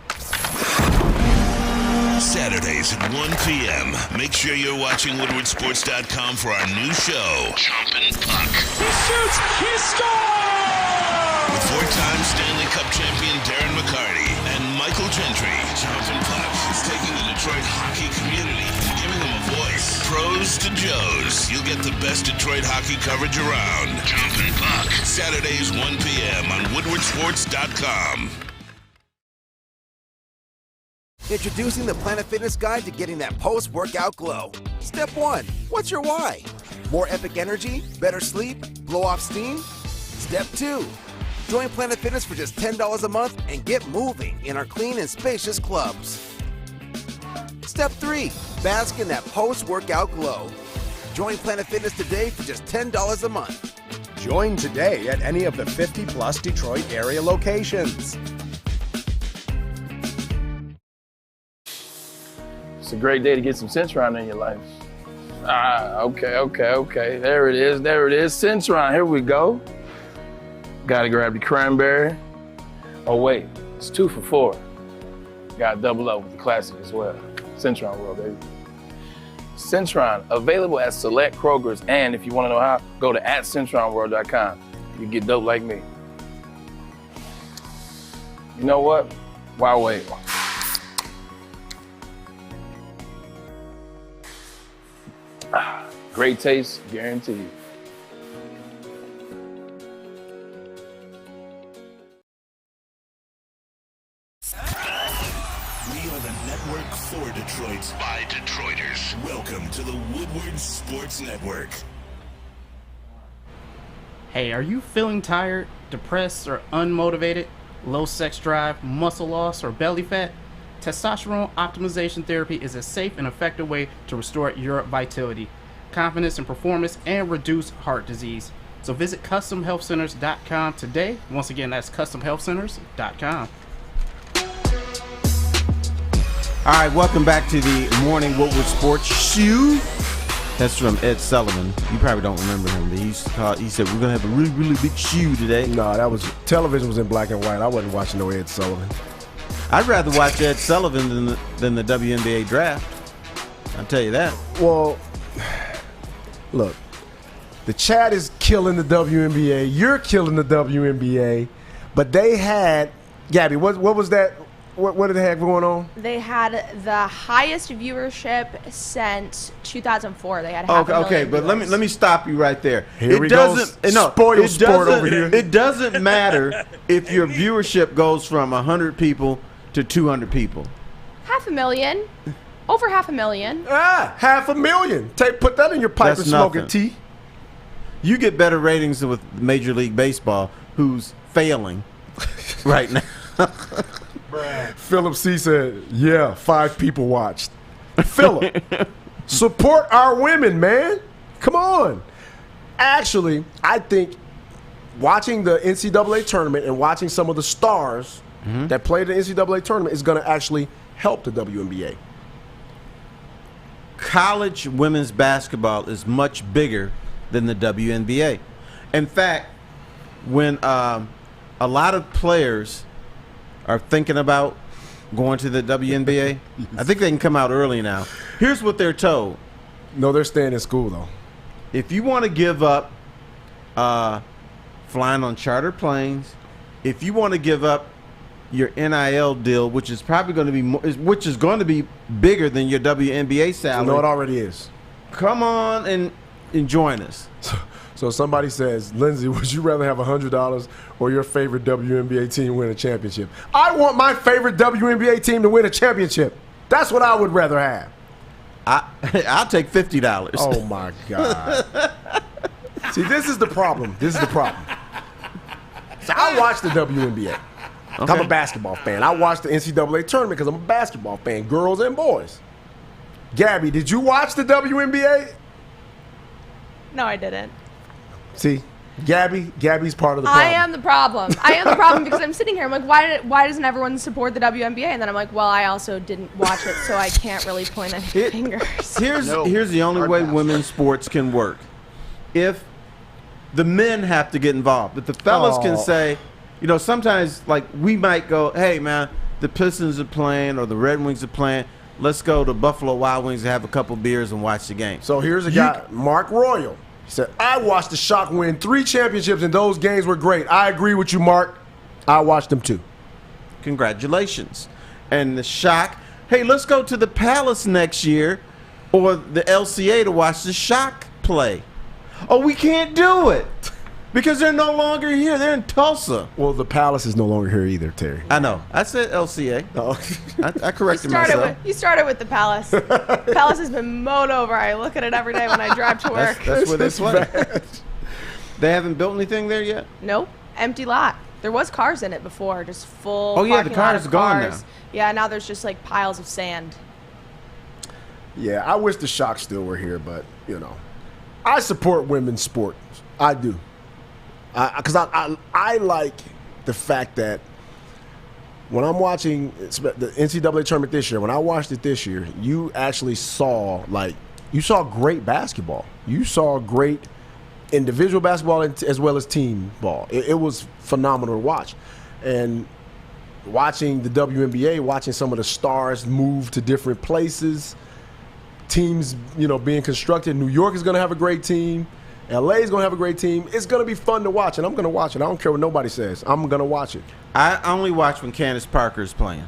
Saturdays at 1 p.m. Make sure you're watching WoodwardSports.com for our new show, Jumpin' Puck. He shoots! He scores! With four-time Stanley Cup champion Darren McCarty and Michael Gentry, Jumpin' Puck is taking the Detroit hockey community and giving them a voice. Pros to Joes. You'll get the best Detroit hockey coverage around. Jumpin' Puck. Saturdays 1 p.m. on WoodwardSports.com. Introducing the Planet Fitness Guide to getting that post-workout glow. Step 1. What's your why? More epic energy? Better sleep? Blow off steam? Step 2. Join Planet Fitness for just $10 a month and get moving in our clean and spacious clubs. Step 3. Bask in that post-workout glow. Join Planet Fitness today for just $10 a month. Join today at any of the 50-plus Detroit area locations. It's a great day to get some Centron in your life. Okay. There it is. Centron, here we go. Gotta grab the cranberry. Oh wait, it's 2 for $4. Gotta double up with the classic as well. Centron World, baby. Centron, available at select Krogers, and if you wanna know how, go to @CentronWorld.com. You get dope like me. You know what? Why wait? Great taste, guaranteed. We are the network for Detroit by Detroiters. Welcome to the Woodward Sports Network. Hey, are you feeling tired, depressed, or unmotivated? Low sex drive, muscle loss, or belly fat? Testosterone optimization therapy is a safe and effective way to restore your vitality, confidence, and performance, and reduce heart disease. So visit CustomHealthCenters.com today. Once again, that's CustomHealthCenters.com. All right, welcome back to the Morning Woodward Sports Shoe. That's from Ed Sullivan. You probably don't remember him, but he said, we're going to have a really, really big shoe today. No, television was in black and white. I wasn't watching no Ed Sullivan. I'd rather watch Ed Sullivan than the WNBA draft. I'll tell you that. Well, look, the chat is killing the WNBA. You're killing the WNBA. But they had, Gabby, what was that? What did they have going on? They had the highest viewership since 2004. They had half a million Okay, but viewers. let me stop you right there. Here we go. Spoil sport over here. It doesn't matter if your viewership goes from 100 people to 200 people. 500,000. Over 500,000. 500,000. Put that in your pipe and smoke it, T. You get better ratings with Major League Baseball, who's failing right now. Philip C. said, yeah, 5 people watched. Philip, support our women, man. Come on. Actually, I think watching the NCAA tournament and watching some of the stars that played in the NCAA tournament is going to actually help the WNBA. College women's basketball is much bigger than the WNBA. In fact, when a lot of players are thinking about going to the WNBA, I think they can come out early now. Here's what they're told. No, they're staying in school, though. If you want to give up flying on charter planes, if you want to give up your NIL deal, which is probably going to be which is going to be bigger than your WNBA salary. No, it already is. Come on and join us. So somebody says, Lindsey, would you rather have $100 or your favorite WNBA team win a championship? I want my favorite WNBA team to win a championship. That's what I would rather have. I'll take $50. Oh, my God. See, this is the problem. So I watch the WNBA. I'm a basketball fan. I watch the NCAA tournament because I'm a basketball fan, girls and boys. Gabby, did you watch the WNBA? No, I didn't. See, Gabby's part of the problem. I am the problem. I am the problem because I'm sitting here. I'm like, why doesn't everyone support the WNBA? And then I'm like, well, I also didn't watch it, so I can't really point any fingers. Here's the only way women's sports can work. If the men have to get involved. If the fellas can say, you know, sometimes like we might go, hey man, the Pistons are playing or the Red Wings are playing. Let's go to Buffalo Wild Wings and have a couple beers and watch the game. So here's a guy, Mark Royal. He said, I watched the Shock win 3 championships and those games were great. I agree with you, Mark. I watched them too. Congratulations. And the Shock, hey, let's go to the Palace next year or the LCA to watch the Shock play. Oh, we can't do it because they're no longer here. They're in Tulsa. Well, the Palace is no longer here either, Terry. I know. I said LCA. Oh. I corrected myself. You started with the Palace. Palace has been mowed over. I look at it every day when I drive to work. That's where they play. They haven't built anything there yet? Nope. Empty lot. There was cars in it before, just full. Oh, yeah, the parking lot cars of are gone cars. now. Yeah, now there's just like piles of sand. Yeah, I wish the Shock still were here, but, you know. I support women's sports. I do. Because I like the fact that when I'm watching the NCAA tournament this year, when I watched it this year, you actually saw, great basketball. You saw great individual basketball as well as team ball. It was phenomenal to watch. And watching the WNBA, watching some of the stars move to different places, teams, being constructed. New York is going to have a great team. LA is going to have a great team. It's going to be fun to watch, and I'm going to watch it. I don't care what nobody says. I'm going to watch it. I only watch when Candace Parker is playing.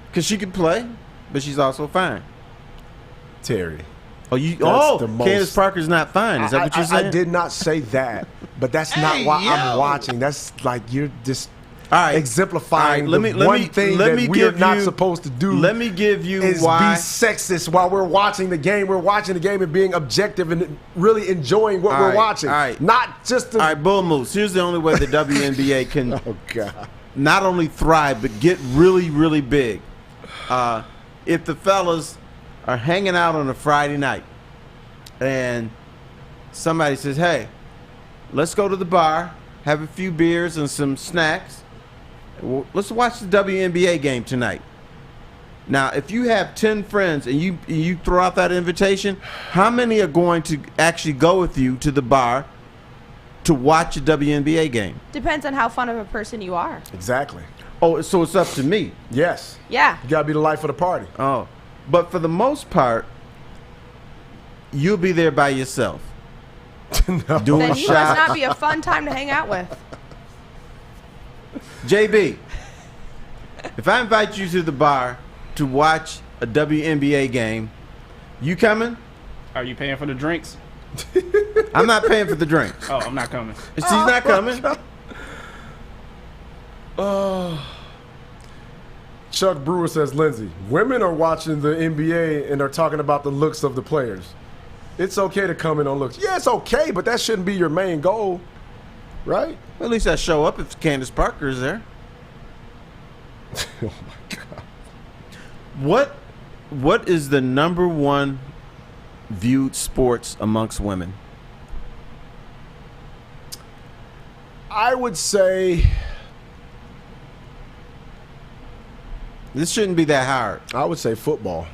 Because she can play, but she's also fine. Terry. Candace Parker's not fine. Is that what you're saying? I did not say that, but that's not why I'm watching. That's like you're just exemplifying one thing that we're not supposed to do. Let me give you is why. Be sexist while we're watching the game. We're watching the game and being objective and really enjoying what we're watching. Not just all right, Bull Moose. Here's the only way the WNBA can not only thrive but get really, really big. If the fellas are hanging out on a Friday night and somebody says, hey, let's go to the bar, have a few beers and some snacks. Let's watch the WNBA game tonight. Now, if you have 10 friends and you throw out that invitation, how many are going to actually go with you to the bar to watch a WNBA game? Depends on how fun of a person you are. Exactly. Oh, so it's up to me. Yes. Yeah. You got to be the life of the party. Oh. But for the most part, you'll be there by yourself. Then you must not be a fun time to hang out with. JB, if I invite you to the bar to watch a WNBA game, you coming? Are you paying for the drinks? I'm not paying for the drinks. Oh, I'm not coming. She's not coming. Chuck Brewer says, Lindsey, women are watching the NBA and are talking about the looks of the players. It's okay to comment on looks. Yeah, it's okay, but that shouldn't be your main goal, right? Well, at least I show up if Candace Parker is there. Oh, my God. What is the number one viewed sports amongst women? I would say... This shouldn't be that hard. I would say football.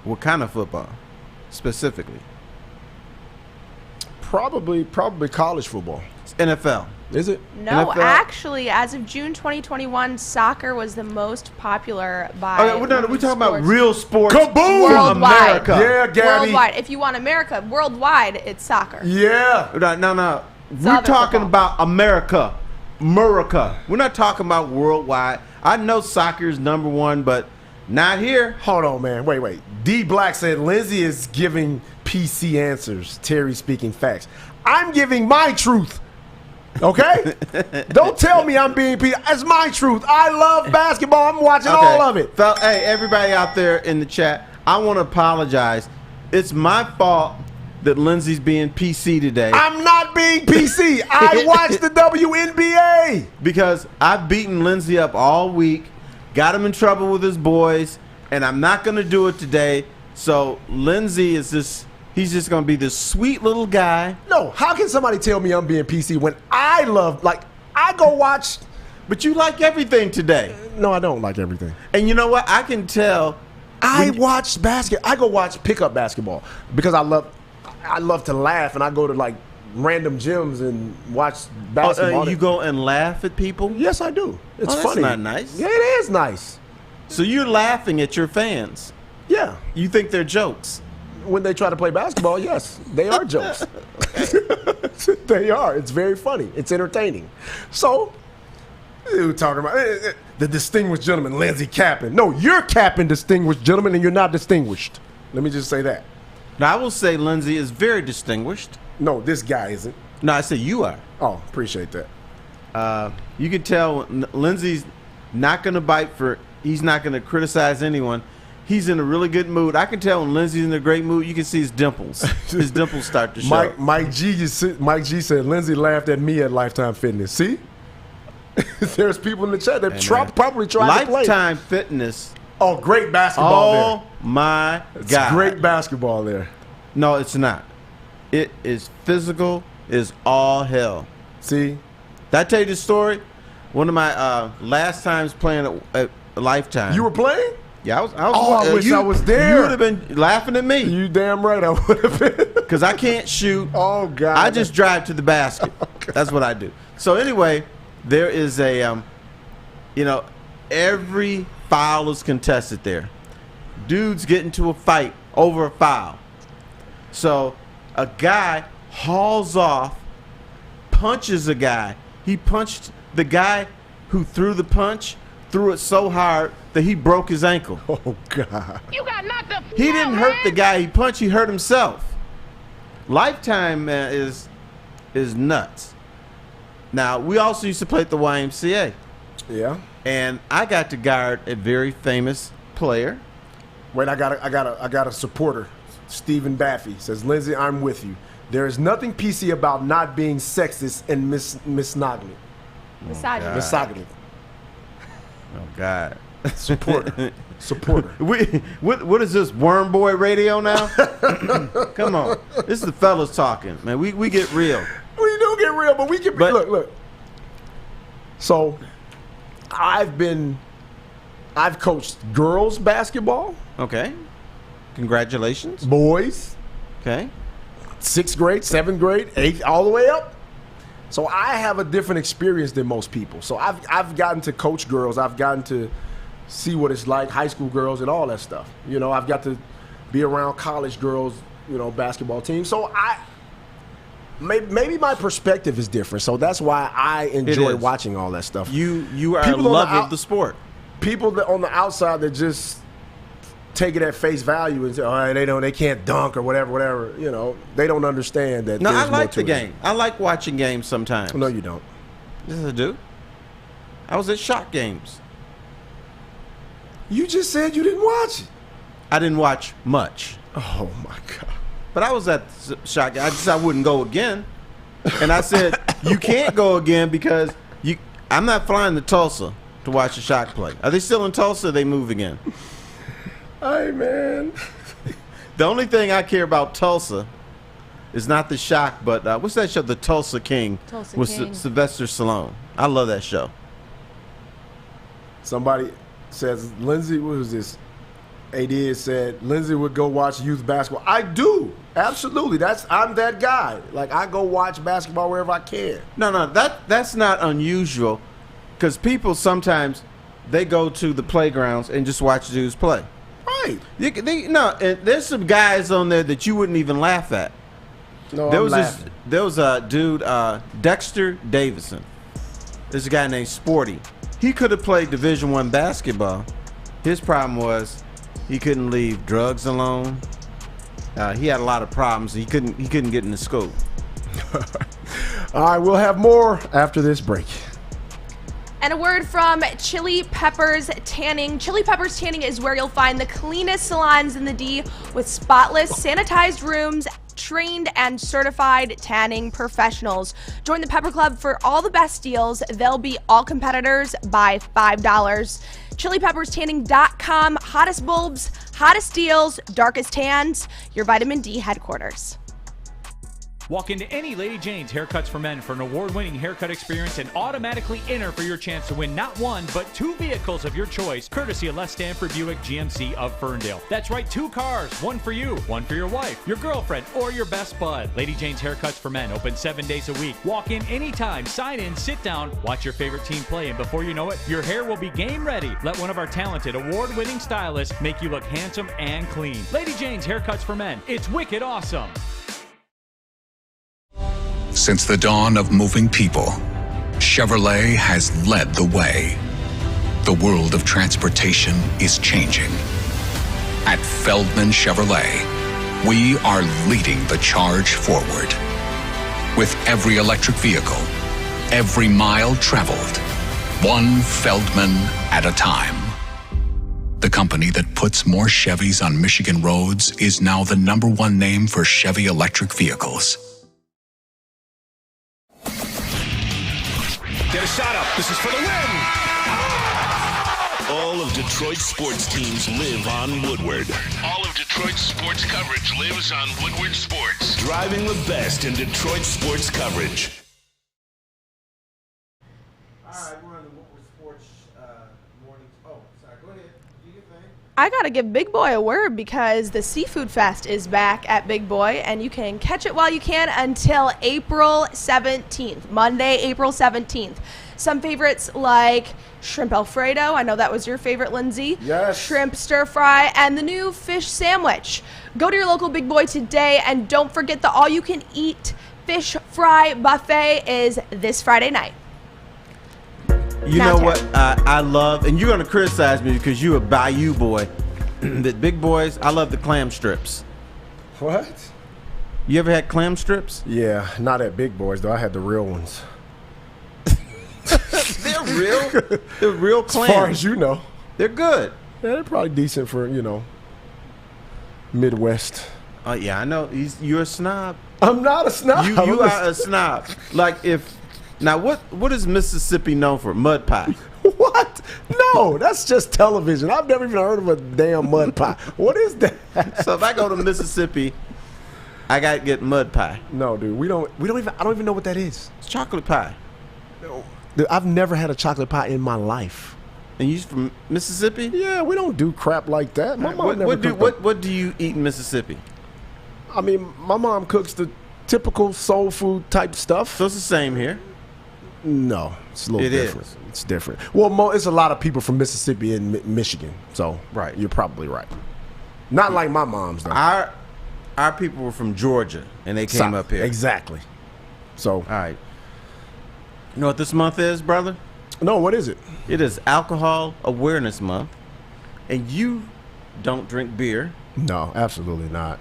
What kind of football, specifically? Probably college football. It's NFL. Is it? No, NFL? Actually, as of June 2021, soccer was the most popular by. Okay, we're talking about real sports. Kaboom! Worldwide. America. Yeah, Gabby. Worldwide. If you want America, worldwide, it's soccer. Yeah. No. We're talking about America. We're not talking about worldwide. I know soccer is number one, but not here. Hold on, man. Wait. D Black said Lindsey is giving PC answers. Terry speaking facts. I'm giving my truth. Okay? Don't tell me I'm being PC. That's my truth. I love basketball. I'm watching all of it. Hey, everybody out there in the chat, I want to apologize. It's my fault that Lindsey's being PC today. I'm not being PC. I watched the WNBA. Because I've beaten Lindsey up all week, got him in trouble with his boys, and I'm not going to do it today. So Lindsey is he's just going to be this sweet little guy. No, how can somebody tell me I'm being PC when I go watch. But you like everything today. No, I don't like everything. And you know what? I can tell. I watch basketball. I go watch pickup basketball because I love to laugh, and I go to like random gyms and watch basketball. You go and laugh at people? Yes, I do. It's funny. That's not nice. Yeah, it is nice. So you're laughing at your fans? Yeah. You think they're jokes? When they try to play basketball, yes, they are jokes. They are. It's very funny. It's entertaining. So, you were talking about the distinguished gentleman, Lindsey capping. No, you're capping, distinguished gentleman, and you're not distinguished. Let me just say that. Now, I will say Lindsey is very distinguished. No, this guy isn't. No, I said you are. Oh, appreciate that. You can tell Lindsey's not going to bite he's not going to criticize anyone. He's in a really good mood. I can tell when Lindsey's in a great mood. You can see his dimples. His dimples start to show. Mike G said Lindsey laughed at me at Lifetime Fitness. See? There's people in the chat that probably tried to play. Lifetime Fitness. Oh, great basketball there. Oh, my God. God. Great basketball there. No, it's not. It is physical. It's all hell. See? Did I tell you the story? One of my last times playing at Lifetime. You were playing? Yeah, I was. I wish I was there. You would have been laughing at me. You damn right I would have been. Because I can't shoot. Oh, God. I just drive to the basket. That's what I do. So anyway, there is a, every foul is contested there. Dudes get into a fight over a foul. So a guy hauls off, punches a guy. He punched the guy who threw the punch, threw it so hard that he broke his ankle. Oh, God. You got knocked up. He didn't hurt the guy he punched. He hurt himself. Lifetime is nuts. Now, we also used to play at the YMCA. Yeah. And I got to guard a very famous player. Wait, I got a supporter. Stephen Baffy says, Lindsey, I'm with you. There is nothing PC about not being sexist and misogyny. Misogyny. Oh, God. Supporter. What is this, Worm Boy Radio now? Come on. This is the fellas talking, man. We get real. We do get real, but we can look. So I've coached girls basketball. Okay. Congratulations. Boys. Okay. 6th grade, 7th grade, 8th, all the way up. So I have a different experience than most people. So I've gotten to coach girls. I've gotten to see what it's like, high school girls and all that stuff. You know, I've got to be around college girls, basketball teams. So maybe my perspective is different. So that's why I enjoy watching all that stuff. You are a lover of the sport. People that on the outside that just take it at face value and say, oh, they can't dunk or whatever. They don't understand that. No, I like the game. I like watching games sometimes. No, you don't. Yes, I do. I was at shot games. You just said you didn't watch it. I didn't watch much. Oh, my God. But I was at shot games. I just I wouldn't go again. And I said, you can't go again because I'm not flying to Tulsa to watch a shot play. Are they still in Tulsa or they move again? Hey, man. The only thing I care about Tulsa is not the shock, but what's that show? The Tulsa King with Sylvester Stallone. I love that show. Somebody says, Lindsey, what was this? AD said, Lindsey would go watch youth basketball. I do. Absolutely. I'm that guy. Like, I go watch basketball wherever I can. No, that's not unusual because people sometimes, they go to the playgrounds and just watch dudes play. Right. There's some guys on there that you wouldn't even laugh at. No, there was a dude, Dexter Davison. There's a guy named Sporty. He could have played Division I basketball. His problem was he couldn't leave drugs alone. He had a lot of problems. He couldn't get into school. All right, we'll have more after this break. And a word from Chili Peppers Tanning. Chili Peppers Tanning is where you'll find the cleanest salons in the D with spotless, sanitized rooms, trained and certified tanning professionals. Join the Pepper Club for all the best deals. They'll be all competitors by $5. ChiliPeppersTanning.com. Hottest bulbs, hottest deals, darkest tans. Your vitamin D headquarters. Walk into any Lady Jane's Haircuts for Men for an award-winning haircut experience and automatically enter for your chance to win not one, but 2 vehicles of your choice, courtesy of Les Stanford Buick GMC of Ferndale. That's right, 2 cars, one for you, one for your wife, your girlfriend, or your best bud. Lady Jane's Haircuts for Men, open 7 days a week. Walk in anytime, sign in, sit down, watch your favorite team play, and before you know it, your hair will be game ready. Let one of our talented, award-winning stylists make you look handsome and clean. Lady Jane's Haircuts for Men. It's wicked awesome. Since the dawn of moving people, Chevrolet has led the way. The world of transportation is changing. At Feldman Chevrolet, we are leading the charge forward. With every electric vehicle, every mile traveled, one Feldman at a time. The company that puts more Chevys on Michigan roads is now the #1 name for Chevy electric vehicles. Get a shot up. This is for the win. All of Detroit's sports teams live on Woodward. All of Detroit's sports coverage lives on Woodward Sports. Driving the best in Detroit sports coverage. All right, we're on the Woodward Sports morning. Oh, sorry. Go ahead. Do your thing. I gotta give Big Boy a word because the Seafood Fest is back at Big Boy, and you can catch it while you can until April 17th, Monday, April 17th. Some favorites like shrimp Alfredo. I know that was your favorite, Lindsay. Yes. Shrimp stir fry and the new fish sandwich. Go to your local Big Boy today, and don't forget the all-you-can-eat fish fry buffet is this Friday night. You know what I love, and you're going to criticize me because you're a Bayou boy. The Big Boys, I love the clam strips. What? You ever had clam strips? Yeah, not at Big Boys, though. I had the real ones. They're real. They're real clams. As far as you know. They're good. Yeah, they're probably decent for, Midwest. Oh, yeah, I know. You're a snob. I'm not a snob. You are a snob. Now, what is Mississippi known for? Mud pie. What? No, that's just television. I've never even heard of a damn mud pie. What is that? So if I go to Mississippi, I gotta get mud pie. No, dude, I don't even know what that is. It's chocolate pie. No, dude, I've never had a chocolate pie in my life. And you from Mississippi? Yeah, we don't do crap like that. My mom what do you eat in Mississippi? I mean, my mom cooks the typical soul food type stuff. So it's the same here. No, it's a little different. Is. It's different. Well, it's a lot of people from Mississippi and Michigan, so right, you're probably right. Not like my mom's though. Our people were from Georgia and they came up here. Exactly. So, all right. You know what this month is, brother? No, what is it? It is Alcohol Awareness Month, and you don't drink beer. No, absolutely not.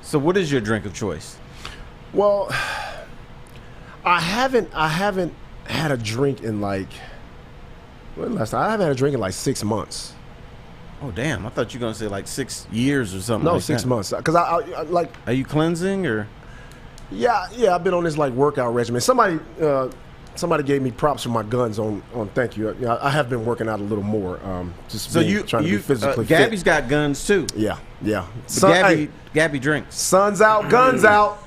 So, what is your drink of choice? Well, I haven't had a drink in I haven't had a drink in 6 months. Oh damn! I thought you were gonna say 6 years or something. No, like 6 that. months. Because I like. Are you cleansing or? Yeah. I've been on this workout regimen. Somebody gave me props for my guns on thank you. I have been working out a little more. Trying to be physically fit. Gabby's got guns too. Yeah. Gabby drinks. Sun's out, guns out.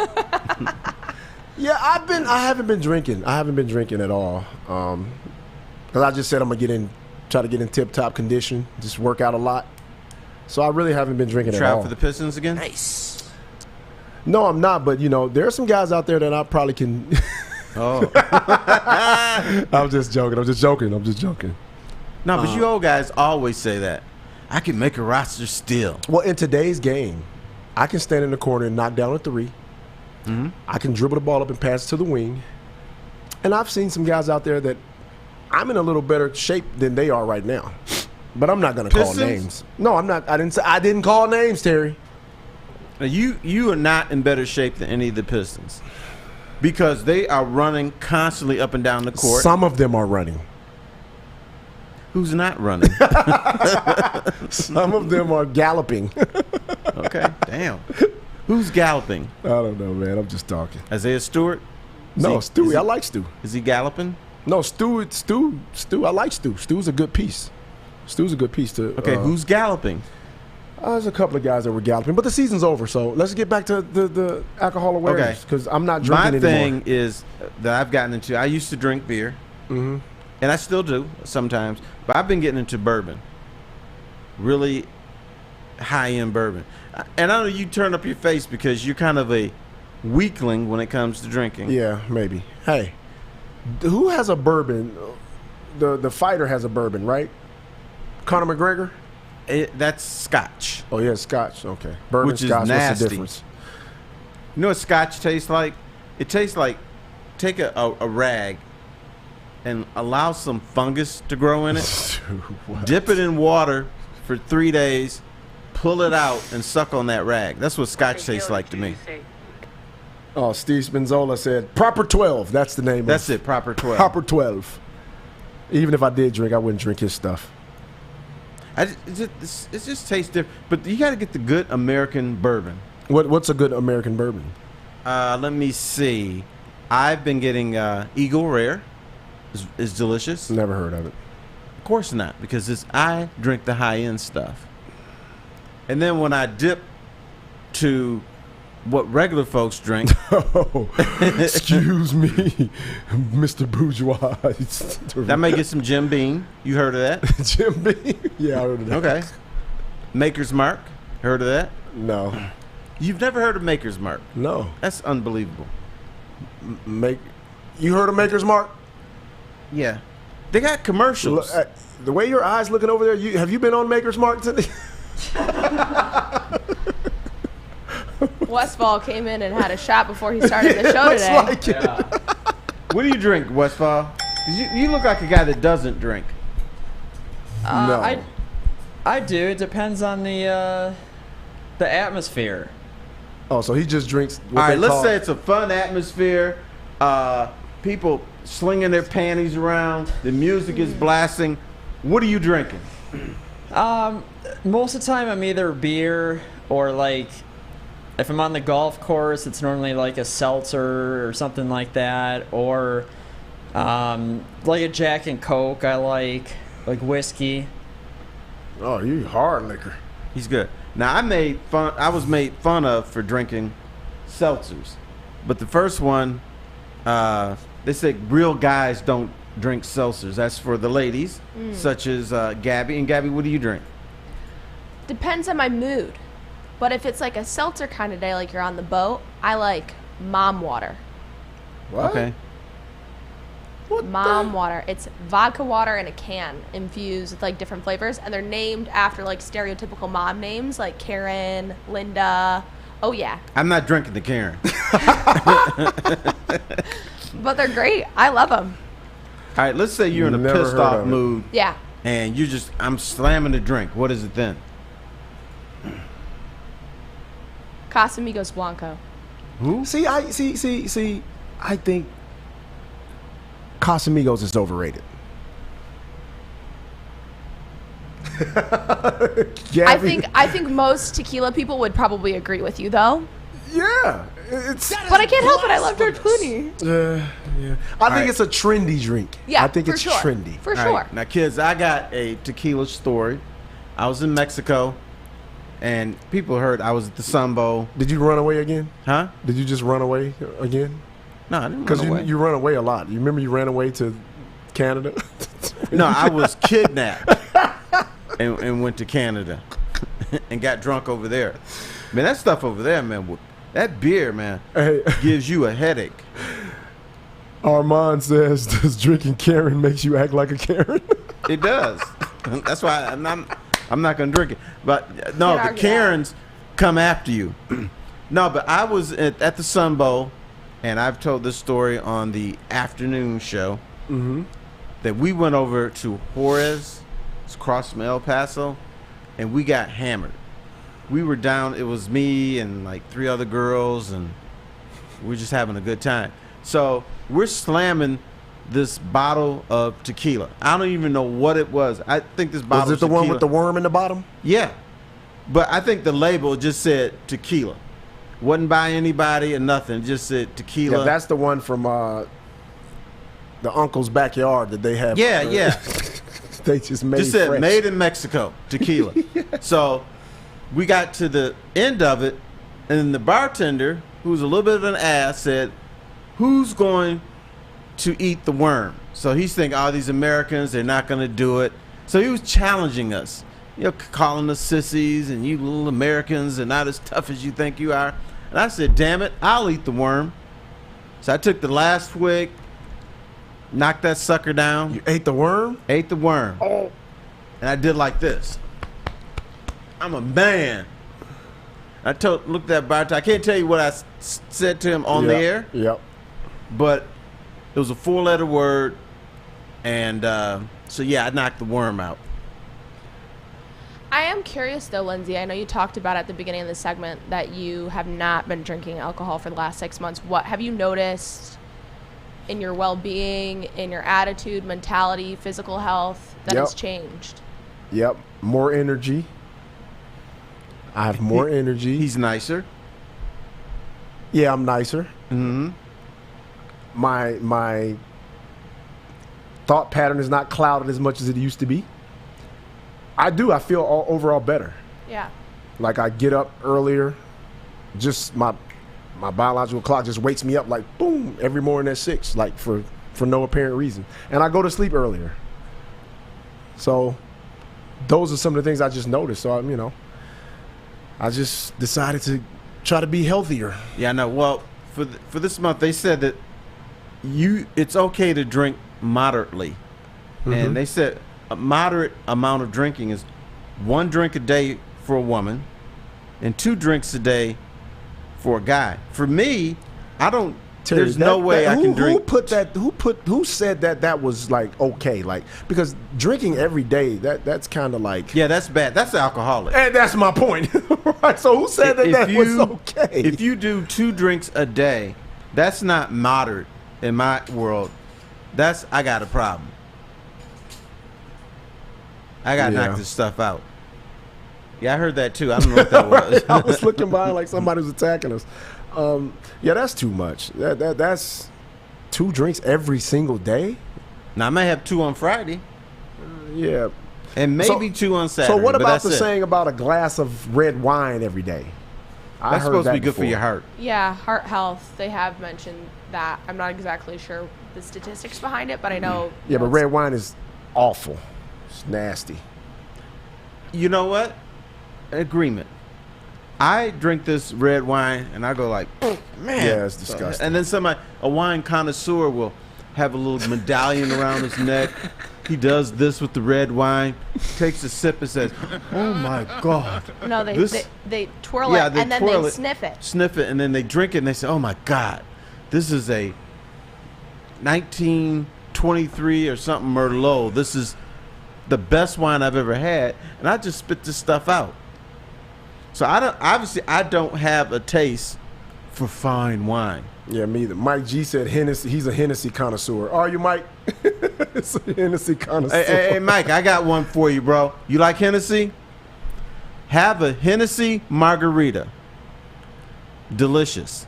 Yeah, I haven't been drinking. I haven't been drinking at all. Because I just said I'm gonna try to get in tip-top condition, just work out a lot. So I really haven't been drinking at all. Try for the Pistons again? Nice. No, I'm not. But there are some guys out there that I probably can. Oh. I'm just joking. No, but you old guys always say that. I can make a roster still. Well, in today's game, I can stand in the corner and knock down a three. Mm-hmm. I can dribble the ball up and pass it to the wing. And I've seen some guys out there that I'm in a little better shape than they are right now. But I'm not going to call names. No, I'm not. I didn't call names, Terry. Now, you are not in better shape than any of the Pistons because they are running constantly up and down the court. Some of them are running. Who's not running? Some of them are galloping. Okay, damn. Who's galloping? I don't know, man. I'm just talking. Isaiah Stewart? No, Stewie. I like Stu. Is he galloping? No, Stu. I like Stu. Stu's a good piece. Stu's a good piece to. Okay, who's galloping? There's a couple of guys that were galloping, but the season's over. So let's get back to the alcohol awareness because I'm not drinking anymore. My thing is that I've gotten into. I used to drink beer, and I still do sometimes, but I've been getting into bourbon. Really high-end bourbon. And I know you turn up your face because you're kind of a weakling when it comes to drinking. Yeah, maybe. Hey, who has a bourbon? The fighter has a bourbon, right? Conor McGregor? That's Scotch. Oh, yeah, Scotch. Okay. Bourbon, Which is Scotch, nasty. what's the difference? You know what Scotch tastes like? It tastes like take a rag and allow some fungus to grow in it. Dip it in water for 3 days. Pull it out and suck on that rag. That's what Scotch tastes like to me. Oh, Steve Spinzola said, Proper 12. That's the name. That's it, Proper 12. Proper 12. Even if I did drink, I wouldn't drink his stuff. It just tastes different. But you got to get the good American bourbon. What's a good American bourbon? Let me see. I've been getting Eagle Rare. It's delicious. Never heard of it. Of course not, because I drink the high-end stuff. And then when I dip to what regular folks drink. Oh, excuse me, Mr. Bourgeois. That may get some Jim Beam. You heard of that? Jim Beam? Yeah, I heard of that. Okay. Maker's Mark. Heard of that? No. You've never heard of Maker's Mark? No. That's unbelievable. You heard of Maker's Mark? Yeah. They got commercials. The way your eyes looking over there, have you been on Maker's Mark today? Westfall came in and had a shot before he started the show today. Like What do you drink, Westfall? You look like a guy that doesn't drink. No. I do. It depends on the atmosphere. Oh, so he just drinks. All right, let's say it's a fun atmosphere. People slinging their panties around. The music is blasting. What are you drinking? Most of the time I'm either beer or like if I'm on the golf course, it's normally like a seltzer or something like that, or like a Jack and Coke. I like whiskey. Oh, you hard liquor. He's good. Now I was made fun of for drinking seltzers, but the first one, they say real guys don't drink seltzers. That's for the ladies, such as Gabby. And Gabby, what do you drink? Depends on my mood. But if it's like a seltzer kind of day, like you're on the boat, I like mom water. What? Okay. Mom water. It's vodka water in a can infused with like different flavors, and they're named after like stereotypical mom names like Karen, Linda. Oh yeah. I'm not drinking the Karen. But they're great. I love them. All right, let's say you're in a Never pissed heard off of it. mood. Yeah. And I'm slamming the drink. What is it then? Casamigos Blanco. Who? See, I think Casamigos is overrated. I think most tequila people would probably agree with you though. Yeah. But I can't help it. I love George Clooney. Yeah. I think it's a trendy drink. Yeah, I think for it's sure. trendy. For All sure. right, now, kids, I got a tequila story. I was in Mexico, and people heard I was at the Sun Bowl. Did you run away again? Huh? Did you just run away again? No, I didn't run away. Because you run away a lot. You remember you ran away to Canada? No, I was kidnapped and went to Canada and got drunk over there. Man, that stuff over there, man, that beer, man, gives you a headache. Armand says, does drinking Karen makes you act like a Karen? It does. That's why I'm not going to drink it. But, no, the Karens come after you. No, but I was at the Sun Bowl, and I've told this story on the afternoon show, that we went over to Juarez, it's across from El Paso, and we got hammered. We were down, it was me and like 3 other girls, and we were just having a good time. So we're slamming this bottle of tequila. I don't even know what it was. I think this bottle Was it the one with the worm in the bottom? Yeah. But I think the label just said tequila. Wasn't by anybody or nothing. Just said tequila. Yeah, that's the one from the uncle's backyard that they have. Yeah, yeah. They just made Just said fresh. made in Mexico, tequila. So we got to the end of it, and the bartender, who's a little bit of an ass, said, "Who's going to eat the worm?" So he's thinking, "Oh, these Americans, they're not going to do it." So he was challenging us, calling us sissies, and you little Americans are not as tough as you think you are. And I said, "Damn it, I'll eat the worm." So I took the last swig, knocked that sucker down. You ate the worm? Ate the worm. Oh. And I did like this. I'm a man. I looked at that bartender. I can't tell you what I said to him on the air. Yep. But it was a 4-letter word. And so, yeah, I knocked the worm out. I am curious, though, Lindsey. I know you talked about at the beginning of the segment that you have not been drinking alcohol for the last 6 months. What have you noticed in your well-being, in your attitude, mentality, physical health that has changed? Yep. More energy. I have more energy. He's nicer. Yeah, I'm nicer. Mm-hmm. My thought pattern is not clouded as much as it used to be. I feel overall better. Yeah. Like I get up earlier. Just my biological clock just wakes me up like boom every morning at 6, like for no apparent reason. And I go to sleep earlier. So those are some of the things I just noticed. So I just decided to try to be healthier. Yeah, I know. Well, for this month, they said that it's okay to drink moderately. Mm-hmm. And they said a moderate amount of drinking is 1 drink a day for a woman and 2 drinks a day for a guy. For me, there's no way I can drink. Who said that was like okay? Like, because drinking every day, that's kind of like. Yeah, that's bad. That's alcoholic. And that's my point. Right. So who said that was okay? If you do 2 drinks a day, that's not moderate in my world. I got a problem. I got to knock this stuff out. Yeah, I heard that too. I don't know what that was. I was looking by like somebody was attacking us. Yeah, that's too much. That's 2 drinks every single day. Now I may have 2 on Friday. Yeah, and maybe 2 on Saturday. So what about the saying about a glass of red wine every day? That's supposed to be good for your heart. Yeah, heart health. They have mentioned that. I'm not exactly sure the statistics behind it, but I know. Yeah, but red wine is awful. It's nasty. You know what? Agreement. I drink this red wine and I go like, man. Yeah, it's disgusting. And then a wine connoisseur will have a little medallion around his neck. He does this with the red wine, takes a sip and says, "Oh my God." No, they twirl it and then they sniff it. Sniff it and then they drink it and they say, "Oh my God, this is a 1923 or something Merlot. This is the best wine I've ever had." And I just spit this stuff out. So I don't have a taste for fine wine. Yeah, me either. Mike G said Hennessy. He's a Hennessy connoisseur. Are you, Mike? It's a Hennessy connoisseur. Hey, Mike, I got one for you, bro. You like Hennessy? Have a Hennessy margarita. Delicious.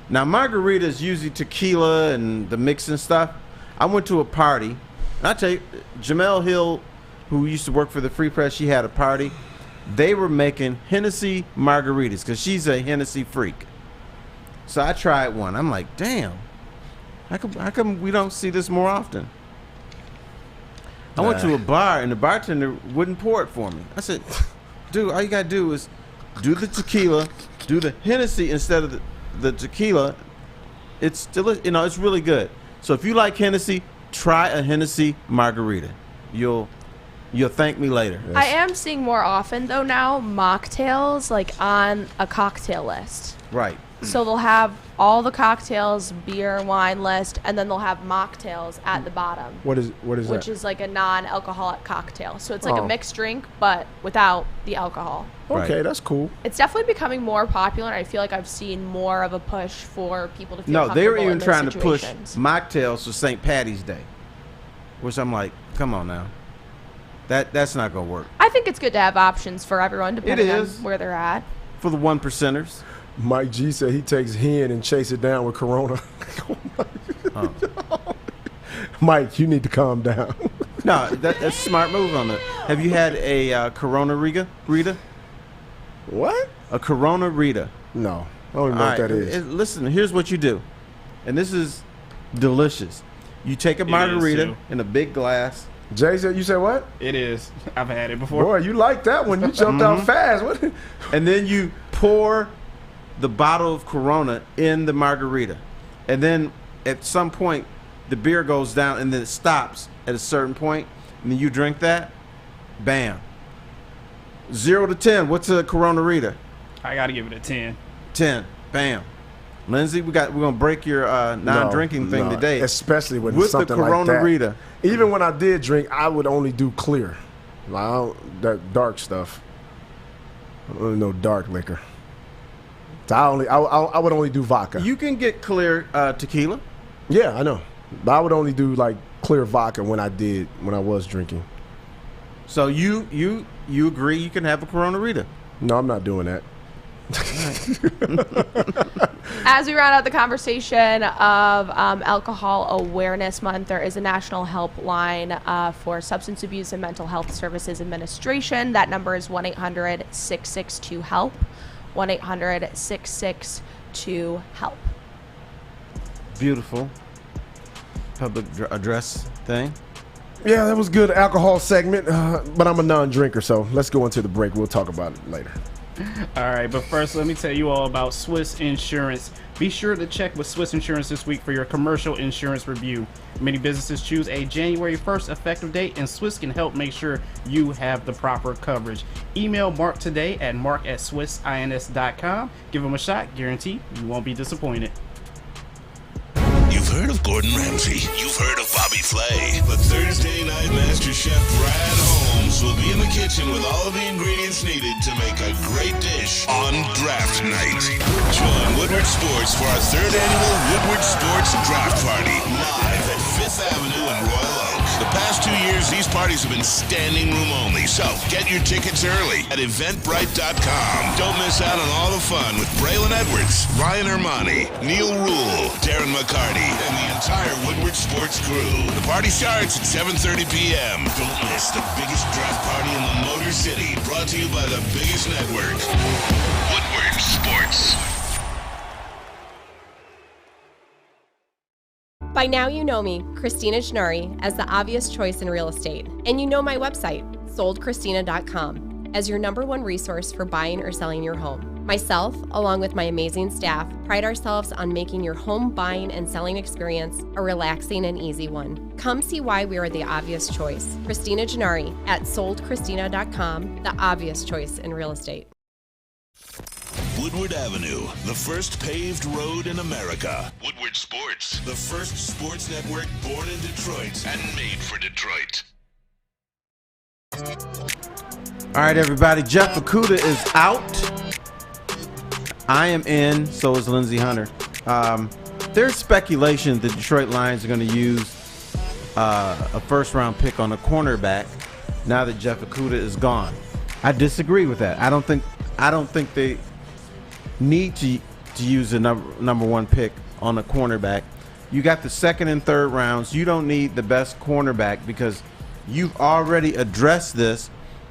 Now, margarita is usually tequila and the mix and stuff. I went to a party. And I tell you, Jamel Hill, who used to work for the Free Press, she had a party. They were making Hennessy margaritas because she's a Hennessy freak. So I tried one. I'm like, damn, how come we don't see this more often? I went to a bar and the bartender wouldn't pour it for me. I said, dude, all you gotta do is do the tequila, do the Hennessy instead of the tequila. It's still, it's really good. So if you like Hennessy, try a Hennessy margarita. You'll thank me later. Yes. I am seeing more often though now mocktails like on a cocktail list. Right. So they'll have all the cocktails, beer, wine list, and then they'll have mocktails at the bottom. What is that? Which is like a non-alcoholic cocktail. So it's like a mixed drink, but without the alcohol. Okay, that's cool. It's definitely becoming more popular. I feel like I've seen more of a push for people to feel comfortable. No, they were even in those trying situations. to push mocktails for St. Patty's Day, which I'm like, come on now. That's not going to work. I think it's good to have options for everyone depending on where they're at. For the 1%ers. Mike G said he takes hen and chase it down with Corona. Mike, you need to calm down. No, that's a smart move on it. Have you had a Corona Rita? What? A Corona Rita. No. I don't even know what that is. Listen, here's what you do. And this is delicious. You take a margarita in a big glass. Jay said, you said what? It is. I've had it before. Boy, you like that one. You jumped out fast. What? And then you pour the bottle of Corona in the margarita. And then at some point, the beer goes down and then it stops at a certain point. And then you drink that. Bam. 0 to 10. What's a Corona Rita? I got to give it a 10. 10. Bam. We're gonna break your non-drinking thing today, especially with something the Corona like that. Rita. Even when I did drink, I would only do clear, that dark stuff. I don't know dark liquor. So I would only do vodka. You can get clear tequila. Yeah, I know, but I would only do like clear vodka when I was drinking. So you agree you can have a Corona Rita? No, I'm not doing that. As we round out the conversation of Alcohol Awareness Month, there is a national helpline for Substance Abuse and Mental Health Services Administration. That number is 1-800-662-HELP. 1-800-662-HELP. Beautiful public address thing. Yeah, that was good alcohol segment, but I'm a non-drinker, so let's go into the break. We'll talk about it later. All right, but first, let me tell you all about Swiss Insurance. Be sure to check with Swiss Insurance this week for your commercial insurance review. Many businesses choose a January 1st effective date, and Swiss can help make sure you have the proper coverage. Email Mark today at mark@swissins.com. Give him a shot. Guarantee you won't be disappointed. You've heard of Gordon Ramsay. You've heard of Bobby Flay. But Thursday night Master Chef Brad Holmes will be in the kitchen with all of the ingredients needed to make a great dish on draft night. Join Woodward Sports for our 3rd annual Woodward Sports Draft Party live at 5th Avenue in Royal Oak. The past 2 years, these parties have been standing room only, so get your tickets early at eventbrite.com. Don't miss out on all the fun with Braylon Edwards, Ryan Ermanni, Neil Rule, Darren McCarty, and the entire Woodward Sports crew. The party starts at 7:30 p.m. Don't miss the biggest draft party in the Motor City, brought to you by the biggest network, Woodward Sports. By now you know me, Christina Gennari, as the obvious choice in real estate. And you know my website, soldchristina.com, as your #1 resource for buying or selling your home. Myself, along with my amazing staff, pride ourselves on making your home buying and selling experience a relaxing and easy one. Come see why we are the obvious choice. Christina Gennari at soldchristina.com, the obvious choice in real estate. Woodward Avenue, the first paved road in America. Woodward Sports, the first sports network born in Detroit and made for Detroit. All right, everybody. Jeff Okudah is out. I am in. So is Lindsey Hunter. There's speculation that Detroit Lions are going to use a first-round pick on a cornerback now that Jeff Okudah is gone. I disagree with that. I don't think they need to use a number 1 pick on a cornerback. You got the 2nd and 3rd rounds. You don't need the best cornerback because you've already addressed this.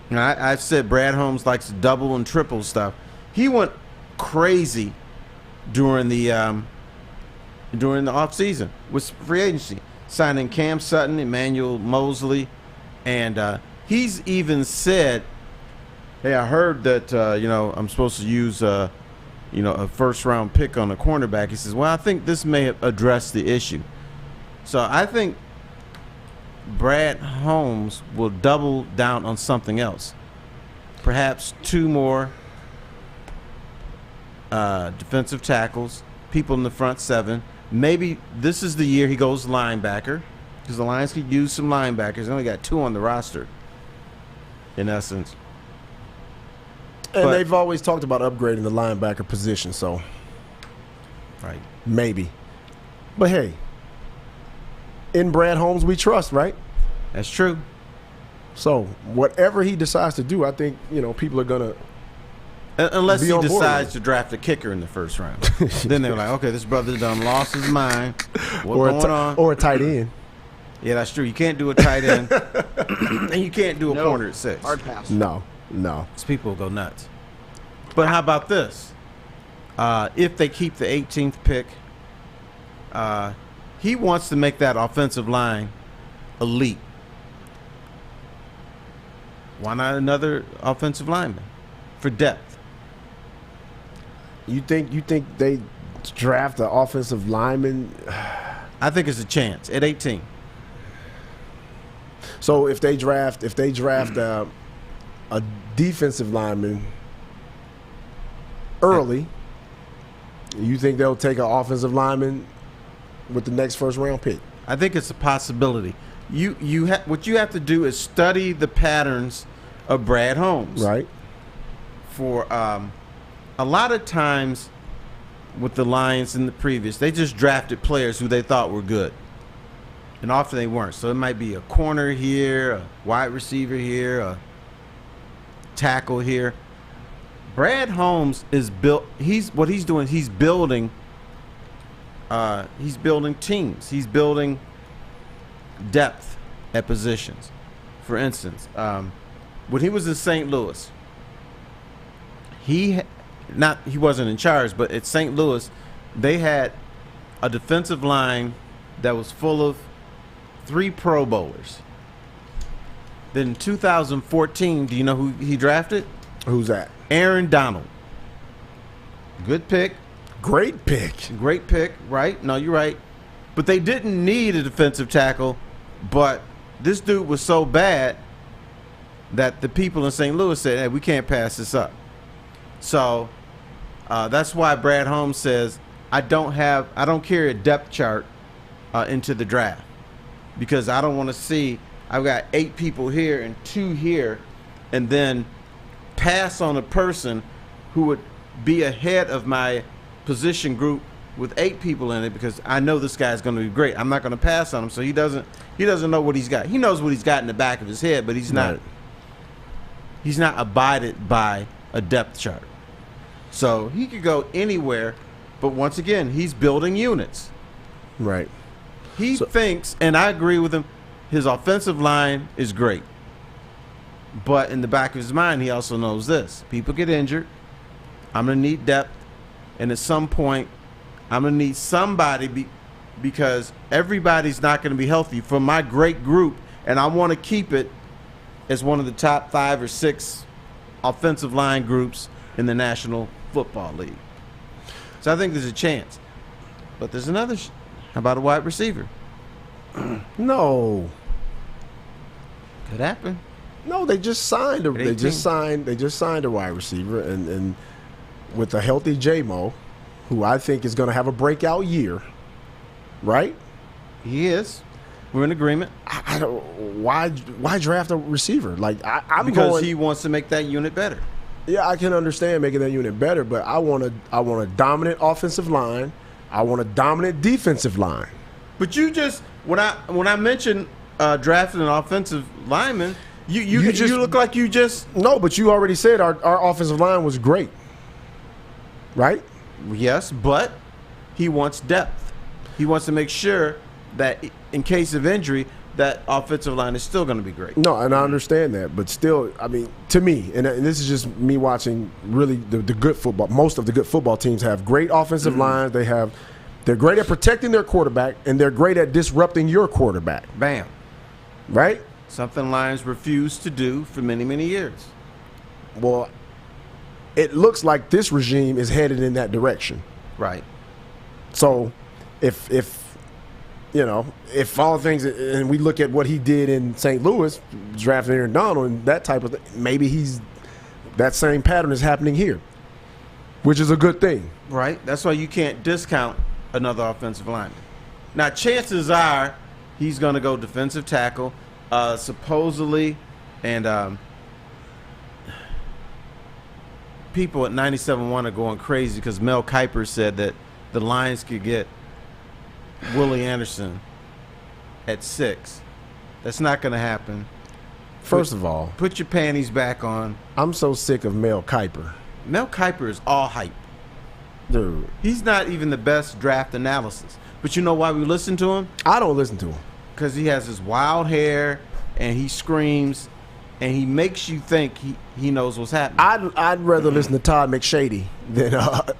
And I've said Brad Holmes likes double and triple stuff. He went crazy during the offseason with free agency, signing Cam Sutton, Emmanuel Mosley, and he's even said, "Hey, I heard that I'm supposed to use a first-round pick on a cornerback." He says, "Well, I think this may have addressed the issue." So I think Brad Holmes will double down on something else. Perhaps 2 more defensive tackles, people in the front 7. Maybe this is the year he goes linebacker because the Lions could use some linebackers. They only got 2 on the roster, in essence. And they've always talked about upgrading the linebacker position, so right, maybe. But hey, in Brad Holmes we trust, right? That's true. So whatever he decides to do, I think people are gonna Unless be he on board decides with to draft a kicker in the first round. Then they're like, okay, this brother done lost his mind. What's or going on? Or a tight end. Yeah, that's true. You can't do a tight end. And you can't do a corner at 6. Hard pass. No. Because people will go nuts. But how about this? If they keep the 18th pick, he wants to make that offensive line elite. Why not another offensive lineman for depth? You think they draft an offensive lineman? I think it's a chance at 18. So if they draft a defensive lineman early, you think they'll take an offensive lineman with the next first round pick? I think it's a possibility. What you have to do is study the patterns of Brad Holmes. Right. For a lot of times with the Lions in the previous, they just drafted players who they thought were good. And often they weren't. So it might be a corner here, a wide receiver here, a tackle here. Brad Holmes is built. He's building teams. He's building depth at positions. For instance, when he was in St. Louis, he wasn't in charge, but at St. Louis, they had a defensive line that was full of 3 Pro Bowlers. Then in 2014, do you know who he drafted? Who's that? Aaron Donald. Good pick. Great pick. Great pick, right? No, you're right. But they didn't need a defensive tackle, but this dude was so bad that the people in St. Louis said, hey, we can't pass this up. So that's why Brad Holmes says, I don't carry a depth chart into the draft, because I don't want to see I've got 8 people here and 2 here, and then pass on a person who would be ahead of my position group with 8 people in it, because I know this guy's going to be great. I'm not going to pass on him. So he doesn't know what he's got. He knows what he's got in the back of his head, but he's not abided by a depth chart. So he could go anywhere, but once again, he's building units. Right. He thinks, and I agree with him, his offensive line is great. But in the back of his mind, he also knows this. People get injured. I'm going to need depth. And at some point, I'm going to need somebody because everybody's not going to be healthy for my great group. And I want to keep it as one of the top 5 or 6 offensive line groups in the National Football League. So I think there's a chance. But there's another. How about a wide receiver? No. Could happen. No, they just signed They just signed a wide receiver, and with a healthy J-Mo, who I think is going to have a breakout year. Right? He is. We're in agreement. I don't. Why draft a receiver? Like because he wants to make that unit better. Yeah, I can understand making that unit better, but I want a dominant offensive line. I want a dominant defensive line. But you just when I mentioned drafting an offensive lineman, you look like you just no. But you already said our offensive line was great, right? Yes, but he wants depth. He wants to make sure that in case of injury, that offensive line is still going to be great. No, and I understand that, but still, I mean, to me, and this is just me watching really the good football. Most of the good football teams have great offensive lines. They're great at protecting their quarterback, and they're great at disrupting your quarterback. Bam. Right? Something Lions refused to do for many, many years. Well, it looks like this regime is headed in that direction. Right. So, if all things, and we look at what he did in St. Louis, drafting Aaron Donald and that type of thing, maybe that same pattern is happening here, which is a good thing. Right. That's why you can't discount another offensive lineman. Now, chances are he's going to go defensive tackle, supposedly, and people at 97.1 are going crazy because Mel Kiper said that the Lions could get Willie Anderson at 6. That's not going to happen. First of all, put your panties back on. I'm so sick of Mel Kiper. Mel Kiper is all hype. Dude. He's not even the best draft analysis. But you know why we listen to him? I don't listen to him. Because he has his wild hair, and he screams, and he makes you think he knows what's happening. I'd rather listen to Todd McShady than Todd